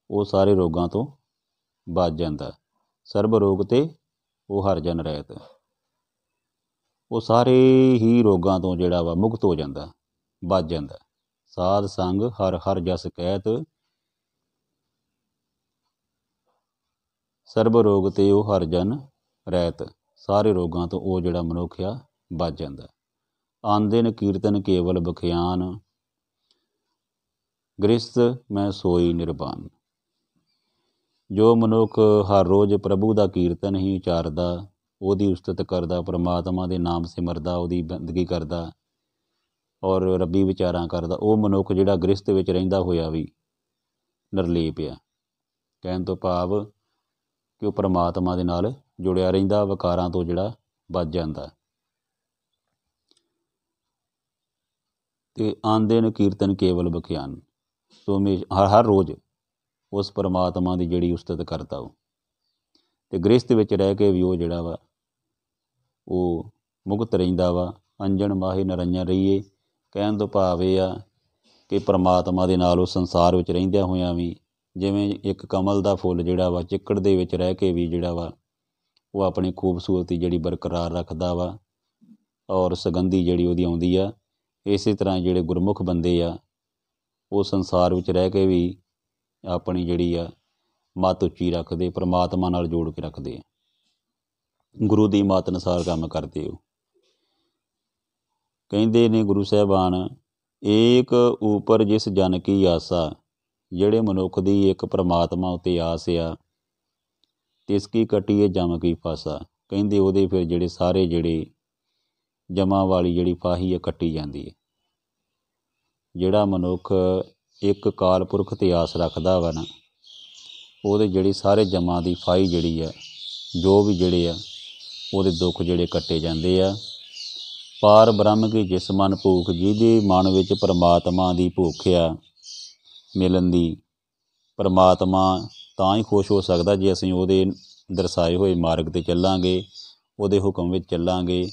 ਉਹ ਸਾਰੇ ਰੋਗਾਂ ਤੋਂ ਬਚ ਜਾਂਦਾ। ਸਰਬ ਰੋਗ ਤੇ ਉਹ ਹਰਿ ਜਨ ਰਹਿਤ। ਉਹ ਸਾਰੇ ਹੀ ਰੋਗਾਂ ਤੋਂ ਜਿਹੜਾ ਵਾ ਮੁਕਤ ਹੋ ਜਾਂਦਾ, ਬਚ ਜਾਂਦਾ। ਸਾਧ ਸੰਗ ਹਰ ਹਰ ਜਸ ਕਹਿਤ। ਸਰਬ ਰੋਗ ਤੇ ਉਹ ਹਰਿ ਜਨ ਰਹਿਤ। ਸਾਰੇ ਰੋਗਾਂ ਤੋਂ ਉਹ ਜਿਹੜਾ ਮਨੁੱਖ ਆ ਬਚ ਜਾਂਦਾ। ਆਂਦਿਨ ਕੀਰਤਨ ਕੇਵਲ ਬਖਿਆਨ। ਗ੍ਰਸਤ ਮੈਂ ਸੋਈ ਨਿਰਵਾਨ। ਜੋ ਮਨੁੱਖ ਹਰ ਰੋਜ਼ ਪ੍ਰਭੂ ਦਾ ਕੀਰਤਨ ਹੀ ਉਚਾਰਦਾ, ਉਹਦੀ ਉਸਤਤ ਕਰਦਾ, ਪਰਮਾਤਮਾ ਦੇ ਨਾਮ ਸਿਮਰਦਾ, ਉਹਦੀ ਬੰਦਗੀ ਕਰਦਾ ਔਰ ਰੱਬੀ ਵਿਚਾਰਾਂ ਕਰਦਾ, ਉਹ ਮਨੁੱਖ ਜਿਹੜਾ ਗ੍ਰਸਤ ਵਿੱਚ ਰਹਿੰਦਾ ਹੋਇਆ ਵੀ ਨਿਰਲੇਪ ਆ। ਕਹਿਣ ਤੋਂ ਭਾਵ ਕਿ ਉਹ ਪਰਮਾਤਮਾ ਦੇ ਨਾਲ ਜੁੜਿਆ ਰਹਿੰਦਾ, ਵਿਕਾਰਾਂ ਤੋਂ ਜਿਹੜਾ ਬਚ ਜਾਂਦਾ। ਅਤੇ ਆਂਦੇ ਨੇ ਕੀਰਤਨ ਕੇਵਲ ਬਖਿਆਨ। ਸੋ ਹਰ ਰੋਜ਼ ਉਸ ਪਰਮਾਤਮਾ ਦੀ ਜਿਹੜੀ ਉਸਤਤ ਕਰਦਾ ਉਹ, ਅਤੇ ਗ੍ਰਸਤ ਵਿੱਚ ਰਹਿ ਕੇ ਵੀ ਉਹ ਜਿਹੜਾ ਵਾ ਉਹ ਮੁਕਤ ਰਹਿੰਦਾ ਵਾ। ਅੰਜਨ ਮਾਹੀ ਨਰੰਜਨ ਰਹੀਏ। ਕਹਿਣ ਤੋਂ ਭਾਵ ਇਹ ਆ ਕਿ ਪਰਮਾਤਮਾ ਦੇ ਨਾਲ ਉਹ ਸੰਸਾਰ ਵਿੱਚ ਰਹਿੰਦਿਆਂ ਹੋਇਆਂ ਵੀ, ਜਿਵੇਂ ਇੱਕ ਕਮਲ ਦਾ ਫੁੱਲ ਜਿਹੜਾ ਵਾ ਚਿੱਕੜ ਦੇ ਵਿੱਚ ਰਹਿ ਕੇ ਵੀ ਜਿਹੜਾ ਵਾ ਉਹ ਆਪਣੀ ਖੂਬਸੂਰਤੀ ਜਿਹੜੀ ਬਰਕਰਾਰ ਰੱਖਦਾ ਵਾ ਔਰ ਸੁਗੰਧੀ ਜਿਹੜੀ ਉਹਦੀ ਆਉਂਦੀ ਆ। ਇਸੇ ਤਰ੍ਹਾਂ ਜਿਹੜੇ ਗੁਰਮੁਖ ਬੰਦੇ ਆ ਉਹ ਸੰਸਾਰ ਵਿੱਚ ਰਹਿ ਕੇ ਵੀ ਆਪਣੀ ਜਿਹੜੀ ਆ ਮੱਤ ਉੱਚੀ ਰੱਖਦੇ, ਪਰਮਾਤਮਾ ਨਾਲ ਜੋੜ ਕੇ ਰੱਖਦੇ ਆ, ਗੁਰੂ ਦੀ ਮੱਤ ਅਨੁਸਾਰ ਕੰਮ ਕਰਦੇ ਹੋ। ਕਹਿੰਦੇ ਨੇ ਗੁਰੂ ਸਾਹਿਬਾਨ, ਏਕ ਉਪਰ ਜਿਸ ਜਨ ਕੀ ਆਸਾ। ਜਿਹੜੇ ਮਨੁੱਖ ਦੀ ਇੱਕ ਪਰਮਾਤਮਾ ਉੱਤੇ ਆਸ ਆ, ਤਿਸ ਕੀ ਕੱਟੀਏ ਜਮ ਕੀ ਫਾਸਾ। ਕਹਿੰਦੇ ਉਹਦੇ ਫਿਰ ਜਿਹੜੇ ਸਾਰੇ ਜਿਹੜੇ ਜਮਾਂ ਵਾਲੀ ਜਿਹੜੀ ਫਾਹੀ ਆ ਕੱਟੀ ਜਾਂਦੀ ਹੈ। ਜਿਹੜਾ ਮਨੁੱਖ ਇੱਕ ਅਕਾਲ ਪੁਰਖ 'ਤੇ ਆਸ ਰੱਖਦਾ ਵਾ ਨਾ, ਉਹਦੇ ਜਿਹੜੀ ਸਾਰੇ ਜਮਾਂ ਦੀ ਫਾਹੀ ਜਿਹੜੀ ਆ, ਜੋ ਵੀ ਜਿਹੜੇ ਆ ਉਹਦੇ ਦੁੱਖ ਜਿਹੜੇ ਕੱਟੇ ਜਾਂਦੇ ਆ। ਪਾਰ ਬ੍ਰਹਮ ਕੀ ਜਿਸ ਮਨ ਭੂਖ। ਜਿਹਦੇ ਮਨ ਵਿੱਚ ਪਰਮਾਤਮਾ ਦੀ ਭੁੱਖ ਆ ਮਿਲਣ ਦੀ, ਪਰਮਾਤਮਾ ਤਾਂ ਹੀ ਖੁਸ਼ ਹੋ ਸਕਦਾ ਜੇ ਅਸੀਂ ਉਹਦੇ ਦਰਸਾਏ ਹੋਏ ਮਾਰਗ 'ਤੇ ਚੱਲਾਂਗੇ, ਉਹਦੇ ਹੁਕਮ ਵਿੱਚ ਚੱਲਾਂਗੇ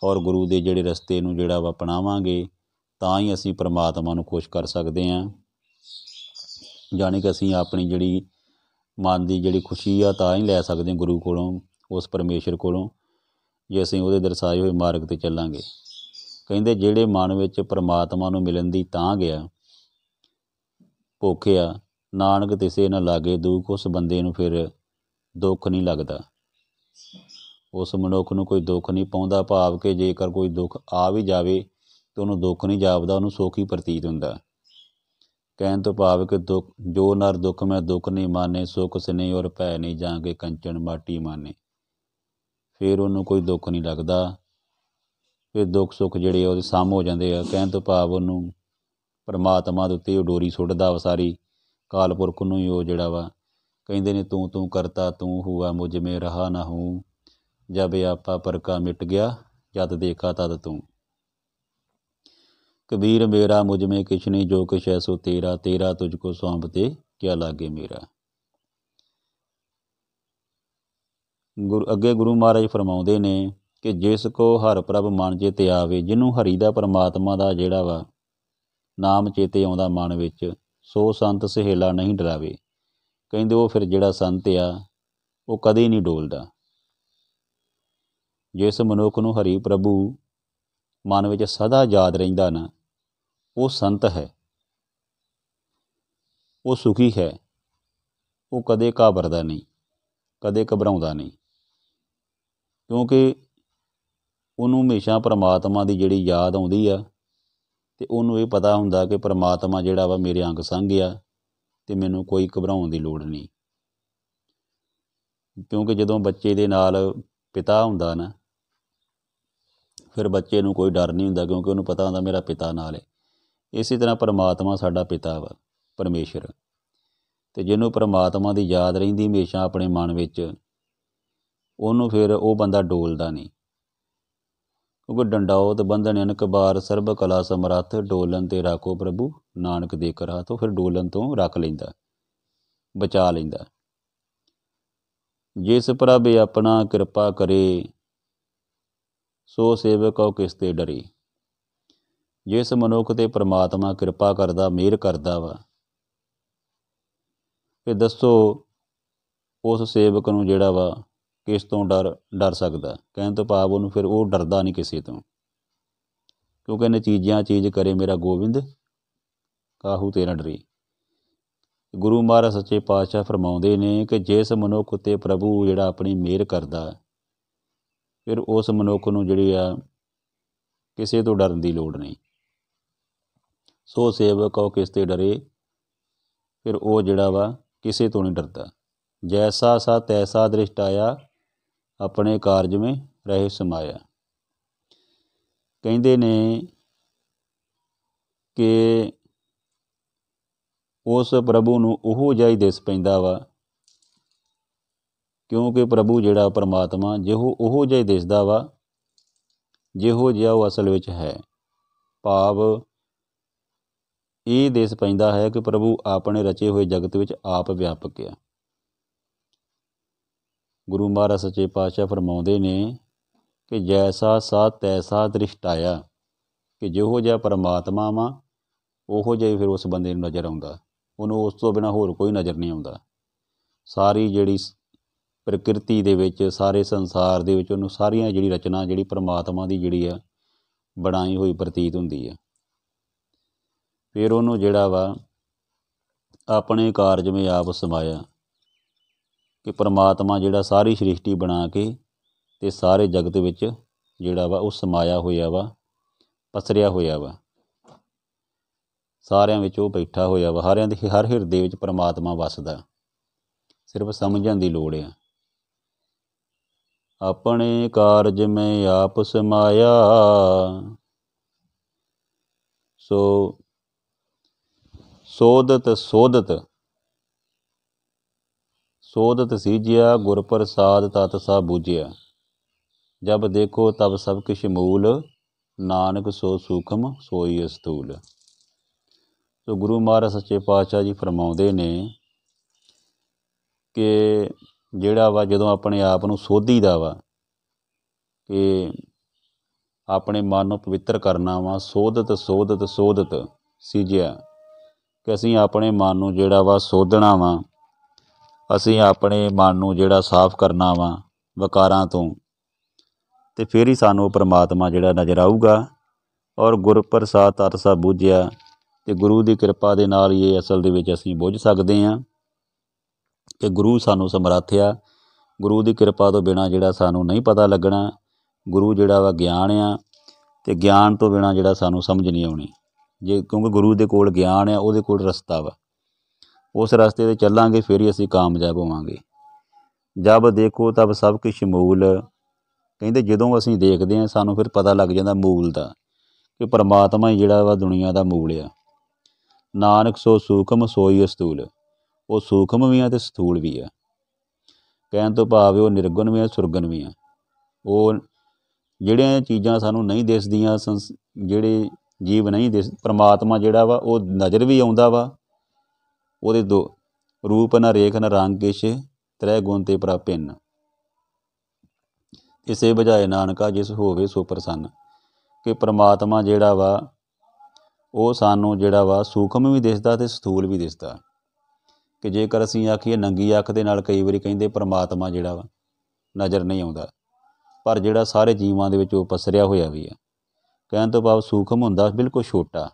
ਔਰ ਗੁਰੂ ਦੇ ਜਿਹੜੇ ਰਸਤੇ ਨੂੰ ਜਿਹੜਾ ਵਾ ਅਪਣਾਵਾਂਗੇ, ਤਾਂ ਹੀ ਅਸੀਂ ਪਰਮਾਤਮਾ ਨੂੰ ਖੁਸ਼ ਕਰ ਸਕਦੇ ਹਾਂ। ਜਾਣੀ ਕਿ ਅਸੀਂ ਆਪਣੀ ਜਿਹੜੀ ਮਨ ਦੀ ਜਿਹੜੀ ਖੁਸ਼ੀ ਆ ਤਾਂ ਹੀ ਲੈ ਸਕਦੇ ਹਾਂ ਗੁਰੂ ਕੋਲੋਂ, ਉਸ ਪਰਮੇਸ਼ਰ ਕੋਲੋਂ, ਜੇ ਅਸੀਂ ਉਹਦੇ ਦਰਸਾਏ ਹੋਏ ਮਾਰਗ 'ਤੇ ਚੱਲਾਂਗੇ। ਕਹਿੰਦੇ ਜਿਹੜੇ ਮਨ ਵਿੱਚ ਪਰਮਾਤਮਾ ਨੂੰ ਮਿਲਣ ਦੀ ਤਾਂ ਗਿਆ ਭੁੱਖ ਆ, ਨਾਨਕ ਤਿਸੇ ਨਾ ਲਾਗੇ ਦੁੱਖ। ਉਸ ਬੰਦੇ ਨੂੰ ਫਿਰ ਦੁੱਖ ਨਹੀਂ ਲੱਗਦਾ। ਉਸ ਮਨੁੱਖ ਨੂੰ ਕੋਈ ਦੁੱਖ ਨਹੀਂ ਪਾਉਂਦਾ, ਭਾਵ ਕਿ ਜੇਕਰ ਕੋਈ ਦੁੱਖ ਆ ਵੀ ਜਾਵੇ ਤਾਂ ਉਹਨੂੰ ਦੁੱਖ ਨਹੀਂ ਜਾਪਦਾ, ਉਹਨੂੰ ਸੁੱਖ ਹੀ ਪ੍ਰਤੀਤ ਹੁੰਦਾ। ਕਹਿਣ ਤੋਂ ਭਾਵ ਕਿ ਦੁੱਖ ਜੋ ਨਰ ਦੁੱਖ ਮੈਂ ਦੁੱਖ ਨਹੀਂ ਮਾਨੇ, ਸੁੱਖ ਸਨੇਹ ਔਰ ਭੈ ਨਹੀਂ ਜਾਂਗੇ ਕੰਚਨ ਮਾਟੀ ਮਾਨੇ। ਫਿਰ ਉਹਨੂੰ ਕੋਈ ਦੁੱਖ ਨਹੀਂ ਲੱਗਦਾ, ਫਿਰ ਦੁੱਖ ਸੁੱਖ ਜਿਹੜੇ ਉਹਦੇ ਸਾਹਮ ਹੋ ਜਾਂਦੇ ਆ। ਕਹਿਣ ਤੋਂ ਭਾਵ ਉਹਨੂੰ ਪਰਮਾਤਮਾ ਦੇ ਉੱਤੇ ਉਹ ਡੋਰੀ ਸੁੱਟਦਾ ਵਾ ਸਾਰੀ, ਕਾਲ ਪੁਰਖ ਨੂੰ ਹੀ ਉਹ ਜਿਹੜਾ ਵਾ ਕਹਿੰਦੇ ਨੇ ਤੂੰ ਤੂੰ ਕਰਤਾ ਤੂੰ ਹੁਆ ਮੁਝ ਮੇ ਰਹਾ ਨਾ ਹੂੰ, ਜਬ ਆਪਾ ਪਰਕਾ ਮਿਟ ਗਿਆ ਜਦ ਦੇਖਾ ਤਦ ਤੂੰ। ਕਬੀਰ ਮੇਰਾ ਮੁਝ ਮੇ ਕਿਛ ਨਹੀਂ, ਜੋ ਕਿਛ ਹੈ ਸੋ ਤੇਰਾ, ਤੇਰਾ ਤੁਝ ਕੋ ਸੌਂਪਤੇ ਕਿਆ ਲਾਗੇ ਮੇਰਾ। ਅੱਗੇ ਗੁਰੂ ਮਹਾਰਾਜ ਫਰਮਾਉਂਦੇ ਨੇ ਕਿ ਜਿਸ ਕੋ ਹਰ ਪ੍ਰਭ ਮਨ ਚੇਤੇ ਆਵੇ, ਜਿਹਨੂੰ ਹਰੀ ਦਾ ਪਰਮਾਤਮਾ ਦਾ ਜਿਹੜਾ ਵਾ ਨਾਮ ਚੇਤੇ ਆਉਂਦਾ ਮਨ ਵਿੱਚ, ਸੋ ਸੰਤ ਸਹੇਲਾ ਨਹੀਂ ਡਰਾਵੇ। ਕਹਿੰਦੇ ਉਹ ਫਿਰ ਜਿਹੜਾ ਸੰਤ ਆ ਉਹ ਕਦੇ ਨਹੀਂ ਡੋਲਦਾ। ਜਿਸ ਮਨੁੱਖ ਨੂੰ ਹਰੀ ਪ੍ਰਭੂ ਮਨ ਵਿੱਚ ਸਦਾ ਯਾਦ ਰਹਿੰਦਾ ਨਾ, ਉਹ ਸੰਤ ਹੈ, ਉਹ ਸੁਖੀ ਹੈ, ਉਹ ਕਦੇ ਘਾਬਰਦਾ ਨਹੀਂ, ਕਦੇ ਘਬਰਾਉਂਦਾ ਨਹੀਂ, ਕਿਉਂਕਿ ਉਹਨੂੰ ਹਮੇਸ਼ਾ ਪਰਮਾਤਮਾ ਦੀ ਜਿਹੜੀ ਯਾਦ ਆਉਂਦੀ ਆ ਅਤੇ ਉਹਨੂੰ ਇਹ ਪਤਾ ਹੁੰਦਾ ਕਿ ਪਰਮਾਤਮਾ ਜਿਹੜਾ ਵਾ ਮੇਰੇ ਅੰਗ ਸੰਗ ਆ ਅਤੇ ਮੈਨੂੰ ਕੋਈ ਘਬਰਾਉਣ ਦੀ ਲੋੜ ਨਹੀਂ। ਕਿਉਂਕਿ ਜਦੋਂ ਬੱਚੇ ਦੇ ਨਾਲ ਪਿਤਾ ਹੁੰਦਾ ਨਾ, ਫਿਰ ਬੱਚੇ ਨੂੰ ਕੋਈ ਡਰ ਨਹੀਂ ਹੁੰਦਾ, ਕਿਉਂਕਿ ਉਹਨੂੰ ਪਤਾ ਹੁੰਦਾ ਮੇਰਾ ਪਿਤਾ ਨਾਲ ਹੈ। ਇਸੇ ਤਰ੍ਹਾਂ ਪਰਮਾਤਮਾ ਸਾਡਾ ਪਿਤਾ ਵਾ, ਪਰਮੇਸ਼ਰ, ਅਤੇ ਜਿਹਨੂੰ ਪਰਮਾਤਮਾ ਦੀ ਯਾਦ ਰਹਿੰਦੀ ਹਮੇਸ਼ਾ ਆਪਣੇ ਮਨ ਵਿੱਚ, ਉਹਨੂੰ ਫਿਰ ਉਹ ਬੰਦਾ ਡੋਲਦਾ ਨਹੀਂ। ਕਿਉਂਕਿ ਡੰਡਾਉਤ ਬੰਧਨ ਅਨਕ ਬਾਰ, ਸਰਬ ਕਲਾ ਸਮਰੱਥ, ਡੋਲਣ ਤੇ ਰਾਖੋ ਪ੍ਰਭੂ ਨਾਨਕ ਦੇ ਕਰ ਹੱਥ। ਉਹ ਫਿਰ ਡੋਲਣ ਤੋਂ ਰੱਖ ਲੈਂਦਾ, ਬਚਾ ਲੈਂਦਾ। ਜਿਸ ਪ੍ਰਭ ਆਪਣਾ ਕਿਰਪਾ ਕਰੇ, ਸੋ ਸੇਵਕਉ ਕਿਸ ਤੇ ਡਰੇ। ਜਿਸ ਮਨੁੱਖ 'ਤੇ ਪਰਮਾਤਮਾ ਕਿਰਪਾ ਕਰਦਾ, ਮਿਹਰ ਕਰਦਾ ਵਾ, ਫਿਰ ਦੱਸੋ ਉਸ ਸੇਵਕ ਨੂੰ ਜਿਹੜਾ ਵਾ ਕਿਸ ਤੋਂ ਡਰ ਸਕਦਾ। ਕਹਿਣ ਤੋਂ ਭਾਵ ਉਹਨੂੰ ਫਿਰ ਉਹ ਡਰਦਾ ਨਹੀਂ ਕਿਸੇ ਤੋਂ, ਕਿਉਂਕਿ ਇਹਨੇ ਚੀਜ਼ਾਂ ਚੀਜ਼ ਕਰੇ ਮੇਰਾ ਗੋਬਿੰਦ, ਕਾਹੂ ਤੇ ਨਾ ਡਰੇ। ਗੁਰੂ ਮਹਾਰਾਜ ਸੱਚੇ ਪਾਤਸ਼ਾਹ ਫਰਮਾਉਂਦੇ ਨੇ ਕਿ ਜਿਸ ਮਨੁੱਖ ਉੱਤੇ ਪ੍ਰਭੂ ਜਿਹੜਾ ਆਪਣੀ ਮਿਹਰ ਕਰਦਾ, ਫਿਰ ਉਸ ਮਨੁੱਖ ਨੂੰ ਜਿਹੜੀ ਆ ਕਿਸੇ ਤੋਂ ਡਰਨ ਦੀ ਲੋੜ ਨਹੀਂ। ਸੋ ਸੇਵਕ ਉਹ ਕਿਸ ਤੇ ਡਰੇ, ਫਿਰ ਉਹ ਜਿਹੜਾ ਵਾ ਕਿਸੇ ਤੋਂ ਨਹੀਂ ਡਰਦਾ। ਜੈਸਾ ਸਾ ਤੈਸਾ ਦ੍ਰਿਸ਼ਟ ਆਇਆ, ਆਪਣੇ ਕਾਰਜ ਮੇਂ ਰਹੇ ਸਮਾਇਆ। ਕਹਿੰਦੇ ਨੇ ਕਿ ਉਸ ਪ੍ਰਭੂ ਨੂੰ ਉਹੋ ਜਿਹਾ ਹੀ ਦਿਸ ਪੈਂਦਾ ਵਾ, ਕਿਉਂਕਿ ਪ੍ਰਭੂ ਜਿਹੜਾ ਪਰਮਾਤਮਾ ਜਿਹੋ ਉਹੋ ਜਿਹਾ ਹੀ ਦਿਸਦਾ ਵਾ ਜਿਹੋ ਜਿਹਾ ਉਹ ਅਸਲ ਵਿੱਚ ਹੈ। ਭਾਵ ਇਹ ਦਿਸ ਪੈਂਦਾ ਹੈ ਕਿ ਪ੍ਰਭੂ ਆਪਣੇ ਰਚੇ ਹੋਏ ਜਗਤ ਵਿੱਚ ਆਪ ਵਿਆਪਕ ਆ। ਗੁਰੂ ਮਹਾਰਾਜ ਸੱਚੇ ਪਾਤਸ਼ਾਹ ਫਰਮਾਉਂਦੇ ਨੇ ਕਿ ਜੈਸਾ ਸਾ ਤੈਸਾ ਦ੍ਰਿਸ਼ਟ ਆਇਆ, ਕਿ ਜਿਹੋ ਜਿਹਾ ਪਰਮਾਤਮਾ ਵਾ ਉਹੋ ਜਿਹਾ ਹੀ ਫਿਰ ਉਸ ਬੰਦੇ ਨੂੰ ਨਜ਼ਰ ਆਉਂਦਾ, ਉਹਨੂੰ ਉਸ ਤੋਂ ਬਿਨਾਂ ਹੋਰ ਕੋਈ ਨਜ਼ਰ ਨਹੀਂ ਆਉਂਦਾ। ਸਾਰੀ ਜਿਹੜੀ ਪ੍ਰਕਿਰਤੀ ਦੇ ਵਿੱਚ, ਸਾਰੇ ਸੰਸਾਰ ਦੇ ਵਿੱਚ ਉਹਨੂੰ ਸਾਰੀਆਂ ਜਿਹੜੀ ਰਚਨਾ ਜਿਹੜੀ ਪਰਮਾਤਮਾ ਦੀ ਜਿਹੜੀ ਆ ਬਣਾਈ ਹੋਈ ਪ੍ਰਤੀਤ ਹੁੰਦੀ ਹੈ। ਫਿਰ ਉਹਨੂੰ ਜਿਹੜਾ ਵਾ ਆਪਣੇ ਕਾਰਜ ਮੇਂ ਆਪ ਸਮਾਇਆ, ਕਿ ਪਰਮਾਤਮਾ ਜਿਹੜਾ ਸਾਰੀ ਸ੍ਰਿਸ਼ਟੀ ਬਣਾ ਕੇ ਅਤੇ ਸਾਰੇ ਜਗਤ ਵਿੱਚ ਜਿਹੜਾ ਵਾ ਉਹ ਸਮਾਇਆ ਹੋਇਆ ਵਾ, ਪਸਰਿਆ ਹੋਇਆ ਵਾ, ਸਾਰਿਆਂ ਵਿੱਚ ਉਹ ਬੈਠਾ ਹੋਇਆ ਵਾ। ਹਰ ਹਿਰਦੇ ਵਿੱਚ ਪਰਮਾਤਮਾ ਵੱਸਦਾ, ਸਿਰਫ ਸਮਝਣ ਦੀ ਲੋੜ ਆ। ਆਪਣੇ ਕਾਰਜ ਮੈਂ ਆਪ ਸਮਾਇਆ, ਸੋ ਸੋਧਤ ਸੀਜਿਆ, ਗੁਰ ਪ੍ਰਸਾਦ ਤਤ ਸਭ ਬੂਝਿਆ। ਜਬ ਦੇਖੋ ਤਬ ਸਭ ਕਿਛ ਮੂਲ, ਨਾਨਕ ਸੋ ਸੂਖਮ ਸੋਈ ਅਸਤੂਲ। ਸੋ ਗੁਰੂ ਮਹਾਰਾਜ ਸੱਚੇ ਪਾਤਸ਼ਾਹ ਜੀ ਫਰਮਾਉਂਦੇ ਨੇ ਕਿ ਜਿਹੜਾ ਵਾ ਜਦੋਂ ਆਪਣੇ ਆਪ ਨੂੰ ਸੋਧੀਦਾ ਵਾ, ਕਿ ਆਪਣੇ ਮਨ ਨੂੰ ਪਵਿੱਤਰ ਕਰਨਾ ਵਾ, ਸੋਧਤ ਸੀਜਿਆ, ਕਿ ਅਸੀਂ ਆਪਣੇ ਮਨ ਨੂੰ ਜਿਹੜਾ ਵਾ ਸੋਧਣਾ ਵਾ, ਅਸੀਂ ਆਪਣੇ ਮਨ ਨੂੰ ਜਿਹੜਾ ਸਾਫ਼ ਕਰਨਾ ਵਾ ਵਿਕਾਰਾਂ ਤੋਂ, ਅਤੇ ਫਿਰ ਹੀ ਸਾਨੂੰ ਪਰਮਾਤਮਾ ਜਿਹੜਾ ਨਜ਼ਰ ਆਊਗਾ। ਔਰ ਗੁਰ ਪ੍ਰਸਾਦ ਤਤ ਸਭ ਬੂਝਿਆ, ਅਤੇ ਗੁਰੂ ਦੀ ਕਿਰਪਾ ਦੇ ਨਾਲ ਹੀ ਇਹ ਅਸਲ ਦੇ ਵਿੱਚ ਅਸੀਂ ਬੁੱਝ ਸਕਦੇ ਹਾਂ ਕਿ ਗੁਰੂ ਸਾਨੂੰ ਸਮਰੱਥ ਆ ਗੁਰੂ ਦੀ ਕਿਰਪਾ ਤੋਂ ਬਿਨਾਂ ਜਿਹੜਾ ਸਾਨੂੰ ਨਹੀਂ ਪਤਾ ਲੱਗਣਾ। ਗੁਰੂ ਜਿਹੜਾ ਵਾ ਗਿਆਨ ਆ, ਅਤੇ ਗਿਆਨ ਤੋਂ ਬਿਨਾਂ ਜਿਹੜਾ ਸਾਨੂੰ ਸਮਝ ਨਹੀਂ ਆਉਣੀ। ਕਿਉਂਕਿ ਗੁਰੂ ਦੇ ਕੋਲ ਗਿਆਨ ਆ, ਉਹਦੇ ਕੋਲ ਰਸਤਾ ਵਾ, ਉਸ ਰਸਤੇ 'ਤੇ ਚੱਲਾਂਗੇ ਫਿਰ ਹੀ ਅਸੀਂ ਕਾਮਯਾਬ ਹੋਵਾਂਗੇ। ਜਬ ਦੇਖੋ ਤਬ ਸਭ ਕੁਛ ਮੂਲ, ਕਹਿੰਦੇ ਜਦੋਂ ਅਸੀਂ ਦੇਖਦੇ ਹਾਂ ਸਾਨੂੰ ਫਿਰ ਪਤਾ ਲੱਗ ਜਾਂਦਾ ਮੂਲ ਦਾ, ਕਿ ਪਰਮਾਤਮਾ ਹੀ ਜਿਹੜਾ ਵਾ ਦੁਨੀਆ ਦਾ ਮੂਲ ਆ। ਨਾਨਕ ਸੋ ਸੂਖਮ ਸੋਈ ਅਸਤੂਲ, ਉਹ ਸੂਖਮ ਵੀ ਆ ਅਤੇ ਸਥੂਲ ਵੀ ਆ। ਕਹਿਣ ਤੋਂ ਭਾਵ ਉਹ ਨਿਰਗੁਣ ਵੀ ਆ, ਸੁਰਗੁਣ ਵੀ ਆ। ਉਹ ਜਿਹੜੀਆਂ ਚੀਜ਼ਾਂ ਸਾਨੂੰ ਨਹੀਂ ਦਿਸਦੀਆਂ, ਜਿਹੜੇ ਜੀਵ ਨਹੀਂ ਪਰਮਾਤਮਾ ਜਿਹੜਾ ਵਾ ਉਹ ਨਜ਼ਰ ਵੀ ਆਉਂਦਾ ਵਾ। ਉਹਦੇ ਦੋ ਰੂਪ ਨਾ ਰੇਖ ਨਾ ਰੰਗ ਕਿਛ, ਤ੍ਰੈ ਗੁਣ ਤੇ ਪ੍ਰਭ ਭਿੰਨ। ਇਸੇ ਬੁਝਾਏ ਨਾਨਕਾ ਜਿਸ ਹੋਵੇ ਸੋ ਪ੍ਰਸੰਨ, ਕਿ ਪਰਮਾਤਮਾ ਜਿਹੜਾ ਵਾ ਉਹ ਸਾਨੂੰ ਜਿਹੜਾ ਵਾ ਸੂਖਮ ਵੀ ਦਿਸਦਾ ਅਤੇ ਸਥੂਲ ਵੀ ਦਿਸਦਾ। ਕਿ ਜੇਕਰ ਅਸੀਂ ਆਖੀਏ ਨੰਗੀ ਅੱਖ ਦੇ ਨਾਲ ਕਈ ਵਾਰੀ ਕਹਿੰਦੇ ਪਰਮਾਤਮਾ ਜਿਹੜਾ ਵਾ ਨਜ਼ਰ ਨਹੀਂ ਆਉਂਦਾ, ਪਰ ਜਿਹੜਾ ਸਾਰੇ ਜੀਵਾਂ ਦੇ ਵਿੱਚ ਉਹ ਪਸਰਿਆ ਹੋਇਆ ਵੀ ਆ। ਕਹਿਣ ਤੋਂ ਭਾਵ ਸੂਖਮ ਹੁੰਦਾ ਬਿਲਕੁਲ ਛੋਟਾ,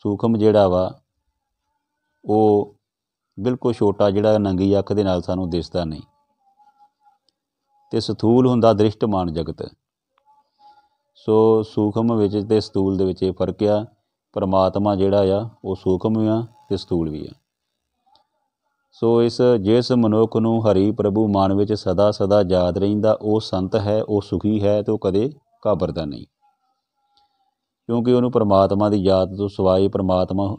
ਸੂਖਮ ਜਿਹੜਾ ਵਾ ਉਹ ਬਿਲਕੁਲ ਛੋਟਾ, ਜਿਹੜਾ ਨੰਗੀ ਅੱਖ ਦੇ ਨਾਲ ਸਾਨੂੰ ਦਿਸਦਾ ਨਹੀਂ। ਅਤੇ ਸਥੂਲ ਹੁੰਦਾ ਦ੍ਰਿਸ਼ਟਮਾਨ ਜਗਤ। ਸੋ ਸੂਖਮ ਵਿੱਚ ਅਤੇ ਸਥੂਲ ਦੇ ਵਿੱਚ ਇਹ ਫਰਕ ਆ। ਪਰਮਾਤਮਾ ਜਿਹੜਾ ਆ ਉਹ ਸੂਖਮ ਵੀ ਆ ਅਤੇ ਸਥੂਲ ਵੀ ਆ। ਸੋ ਜਿਸ ਮਨੁੱਖ ਨੂੰ ਹਰੀ ਪ੍ਰਭੂ ਮਨ ਵਿੱਚ ਸਦਾ ਸਦਾ ਯਾਦ ਰਹਿੰਦਾ, ਉਹ ਸੰਤ ਹੈ, ਉਹ ਸੁਖੀ ਹੈ, ਅਤੇ ਉਹ ਕਦੇ ਘਾਬਰਦਾ ਨਹੀਂ। ਕਿਉਂਕਿ ਉਹਨੂੰ ਪਰਮਾਤਮਾ ਦੀ ਯਾਦ ਤੋਂ ਸਿਵਾਏ ਪਰਮਾਤਮਾ,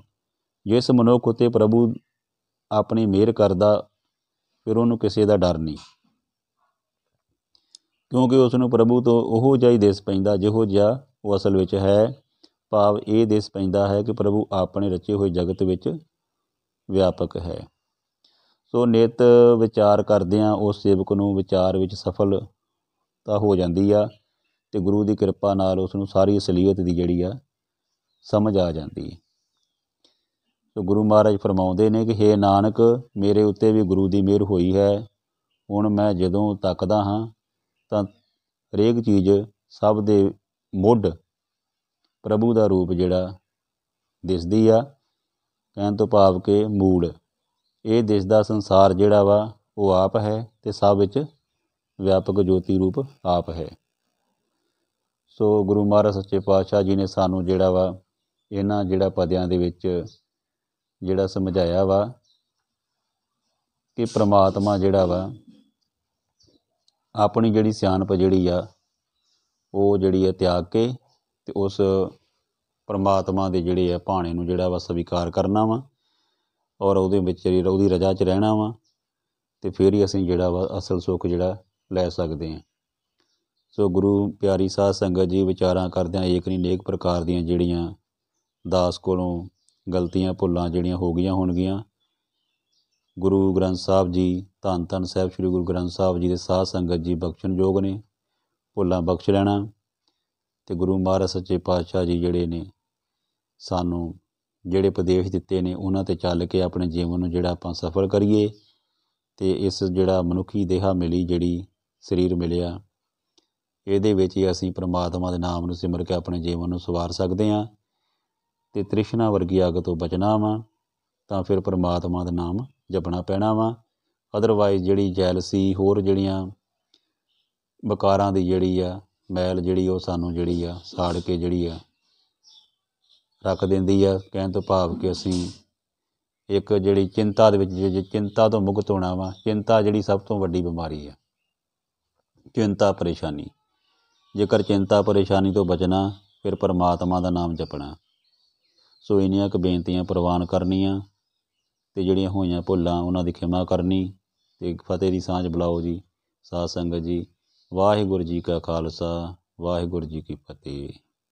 ਜਿਸ ਮਨੁੱਖ ਉੱਤੇ ਪ੍ਰਭੂ ਆਪਣੀ ਮਿਹਰ ਕਰਦਾ, ਫਿਰ ਉਹਨੂੰ ਕਿਸੇ ਦਾ ਡਰ ਨਹੀਂ। ਕਿਉਂਕਿ ਉਸ ਨੂੰ ਪ੍ਰਭੂ ਤੋਂ ਉਹੋ ਜਿਹਾ ਹੀ ਦਿਸ ਪੈਂਦਾ ਜਿਹੋ ਜਿਹਾ ਉਹ ਅਸਲ ਵਿੱਚ ਹੈ। ਭਾਵ ਇਹ ਦਿਸ ਪੈਂਦਾ ਹੈ ਕਿ ਪ੍ਰਭੂ ਆਪਣੇ ਰਚੇ ਹੋਏ ਜਗਤ ਵਿੱਚ ਵਿਆਪਕ ਹੈ। ਸੋ ਨਿਤ ਵਿਚਾਰ ਕਰਦਿਆਂ ਉਸ ਸੇਵਕ ਨੂੰ ਵਿਚਾਰ ਵਿੱਚ ਸਫਲਤਾ ਹੋ ਜਾਂਦੀ ਆ, ਅਤੇ ਗੁਰੂ ਦੀ ਕਿਰਪਾ ਨਾਲ ਉਸ ਨੂੰ ਸਾਰੀ ਅਸਲੀਅਤ ਦੀ ਜਿਹੜੀ ਆ ਸਮਝ ਆ ਜਾਂਦੀ ਹੈ। ਸੋ ਗੁਰੂ ਮਹਾਰਾਜ ਫਰਮਾਉਂਦੇ ਨੇ ਕਿ ਹੇ ਨਾਨਕ, ਮੇਰੇ ਉੱਤੇ ਵੀ ਗੁਰੂ ਦੀ ਮਿਹਰ ਹੋਈ ਹੈ। ਹੁਣ ਮੈਂ ਜਦੋਂ ਤੱਕਦਾ ਹਾਂ ਤਾਂ ਹਰੇਕ ਚੀਜ਼ ਸਭ ਦੇ ਮੁੱਢ ਪ੍ਰਭੂ ਦਾ ਰੂਪ ਜਿਹੜਾ ਦਿਸਦੀ ਆ। ਕਹਿਣ ਤੋਂ ਭਾਵ ਕਿ ਮੂਲ ਇਹ ਦਿਸਦਾ ਸੰਸਾਰ ਜਿਹੜਾ ਵਾ ਉਹ ਆਪ ਹੈ, ਅਤੇ ਸਭ ਵਿੱਚ ਵਿਆਪਕ ਜੋਤੀ ਰੂਪ ਆਪ ਹੈ। ਸੋ ਗੁਰੂ ਮਹਾਰਾਜ ਸੱਚੇ ਪਾਤਸ਼ਾਹ ਜੀ ਨੇ ਸਾਨੂੰ ਜਿਹੜਾ ਵਾ ਇਹਨਾਂ ਪਦਿਆਂ ਦੇ ਵਿੱਚ ਜਿਹੜਾ ਸਮਝਾਇਆ ਵਾ ਕਿ ਪ੍ਰਮਾਤਮਾ ਜਿਹੜਾ ਵਾ ਆਪਣੀ ਜਿਹੜੀ ਸਿਆਣਪ ਜਿਹੜੀ ਆ ਉਹ ਜਿਹੜੀ ਆ ਤਿਆਗ ਕੇ ਅਤੇ ਉਸ ਪਰਮਾਤਮਾ ਦੇ ਜਿਹੜੇ ਆ ਭਾਣੇ ਨੂੰ ਜਿਹੜਾ ਵਾ ਸਵੀਕਾਰ ਕਰਨਾ ਵਾ, ਔਰ ਉਹਦੇ ਵਿੱਚ ਉਹਦੀ ਰਜ਼ਾ 'ਚ ਰਹਿਣਾ ਵਾ, ਅਤੇ ਫਿਰ ਹੀ ਅਸੀਂ ਜਿਹੜਾ ਵਾ ਅਸਲ ਸੁੱਖ ਜਿਹੜਾ ਲੈ ਸਕਦੇ ਹਾਂ। ਸੋ ਗੁਰੂ ਪਿਆਰੀ ਸਾਧ ਸੰਗਤ ਜੀ, ਵਿਚਾਰਾਂ ਕਰਦਿਆਂ ਏਕ ਨਹੀਂ ਅਨੇਕ ਪ੍ਰਕਾਰ ਦੀਆਂ ਜਿਹੜੀਆਂ ਦਾਸ ਕੋਲੋਂ ਗਲਤੀਆਂ ਭੁੱਲਾਂ ਜਿਹੜੀਆਂ ਹੋ ਗਈਆਂ ਹੋਣਗੀਆਂ, ਗੁਰੂ ਗ੍ਰੰਥ ਸਾਹਿਬ ਜੀ, ਧੰਨ ਧੰਨ ਸਾਹਿਬ ਸ਼੍ਰੀ ਗੁਰੂ ਗ੍ਰੰਥ ਸਾਹਿਬ ਜੀ ਦੇ ਸਾਧ ਸੰਗਤ ਜੀ ਬਖਸ਼ਣਯੋਗ ਨੇ, ਭੁੱਲਾਂ ਬਖਸ਼ ਲੈਣਾ। ਅਤੇ ਗੁਰੂ ਮਹਾਰਾਜ ਸੱਚੇ ਪਾਤਸ਼ਾਹ ਜੀ ਜਿਹੜੇ ਨੇ ਸਾਨੂੰ ਜਿਹੜੇ ਉਪਦੇਸ਼ ਦਿੱਤੇ ਨੇ, ਉਹਨਾਂ 'ਤੇ ਚੱਲ ਕੇ ਆਪਣੇ ਜੀਵਨ ਨੂੰ ਜਿਹੜਾ ਆਪਾਂ ਸਫਲ ਕਰੀਏ, ਅਤੇ ਇਸ ਜਿਹੜਾ ਮਨੁੱਖੀ ਦੇਹਾ ਮਿਲੀ, ਜਿਹੜੀ ਸਰੀਰ ਮਿਲਿਆ, ਇਹਦੇ ਵਿੱਚ ਹੀ ਅਸੀਂ ਪਰਮਾਤਮਾ ਦੇ ਨਾਮ ਨੂੰ ਸਿਮਰ ਕੇ ਆਪਣੇ ਜੀਵਨ ਨੂੰ ਸਵਾਰ ਸਕਦੇ ਹਾਂ। ਅਤੇ ਤ੍ਰਿਸ਼ਨਾ ਵਰਗੀ ਅੱਗ ਤੋਂ ਬਚਣਾ ਵਾ ਤਾਂ ਫਿਰ ਪਰਮਾਤਮਾ ਦਾ ਨਾਮ ਜਪਣਾ ਪੈਣਾ ਵਾ। ਅਦਰਵਾਈਜ਼ ਜਿਹੜੀ ਜੈਲਸੀ, ਹੋਰ ਜਿਹੜੀਆਂ ਵਿਕਾਰਾਂ ਦੀ ਜਿਹੜੀ ਆ ਮੈਲ ਜਿਹੜੀ ਉਹ ਸਾਨੂੰ ਜਿਹੜੀ ਆ ਸਾੜ ਕੇ ਜਿਹੜੀ ਆ ਰੱਖ ਦਿੰਦੀ ਆ। ਕਹਿਣ ਤੋਂ ਭਾਵ ਕਿ ਅਸੀਂ ਇੱਕ ਜਿਹੜੀ ਚਿੰਤਾ ਦੇ ਵਿੱਚ, ਚਿੰਤਾ ਤੋਂ ਮੁਕਤ ਹੋਣਾ ਵਾ। ਚਿੰਤਾ ਜਿਹੜੀ ਸਭ ਤੋਂ ਵੱਡੀ ਬਿਮਾਰੀ ਆ, ਚਿੰਤਾ ਪਰੇਸ਼ਾਨੀ। ਜੇਕਰ ਚਿੰਤਾ ਪਰੇਸ਼ਾਨੀ ਤੋਂ ਬਚਣਾ, ਫਿਰ ਪਰਮਾਤਮਾ ਦਾ ਨਾਮ ਜਪਣਾ। ਸੋ ਇੰਨੀਆਂ ਕੁ ਬੇਨਤੀਆਂ ਪ੍ਰਵਾਨ ਕਰਨੀਆਂ, ਅਤੇ ਜਿਹੜੀਆਂ ਹੋਈਆਂ ਭੁੱਲਾਂ ਉਹਨਾਂ ਦੀ ਖਿਮਾ ਕਰਨੀ, ਅਤੇ ਫਤਿਹ ਦੀ ਸਾਂਝ ਬੁਲਾਓ ਜੀ ਸਾਧ ਸੰਗਤ ਜੀ। ਵਾਹਿਗੁਰੂ ਜੀ ਕਾ ਖਾਲਸਾ, ਵਾਹਿਗੁਰੂ ਜੀ ਕੀ ਫਤਿਹ।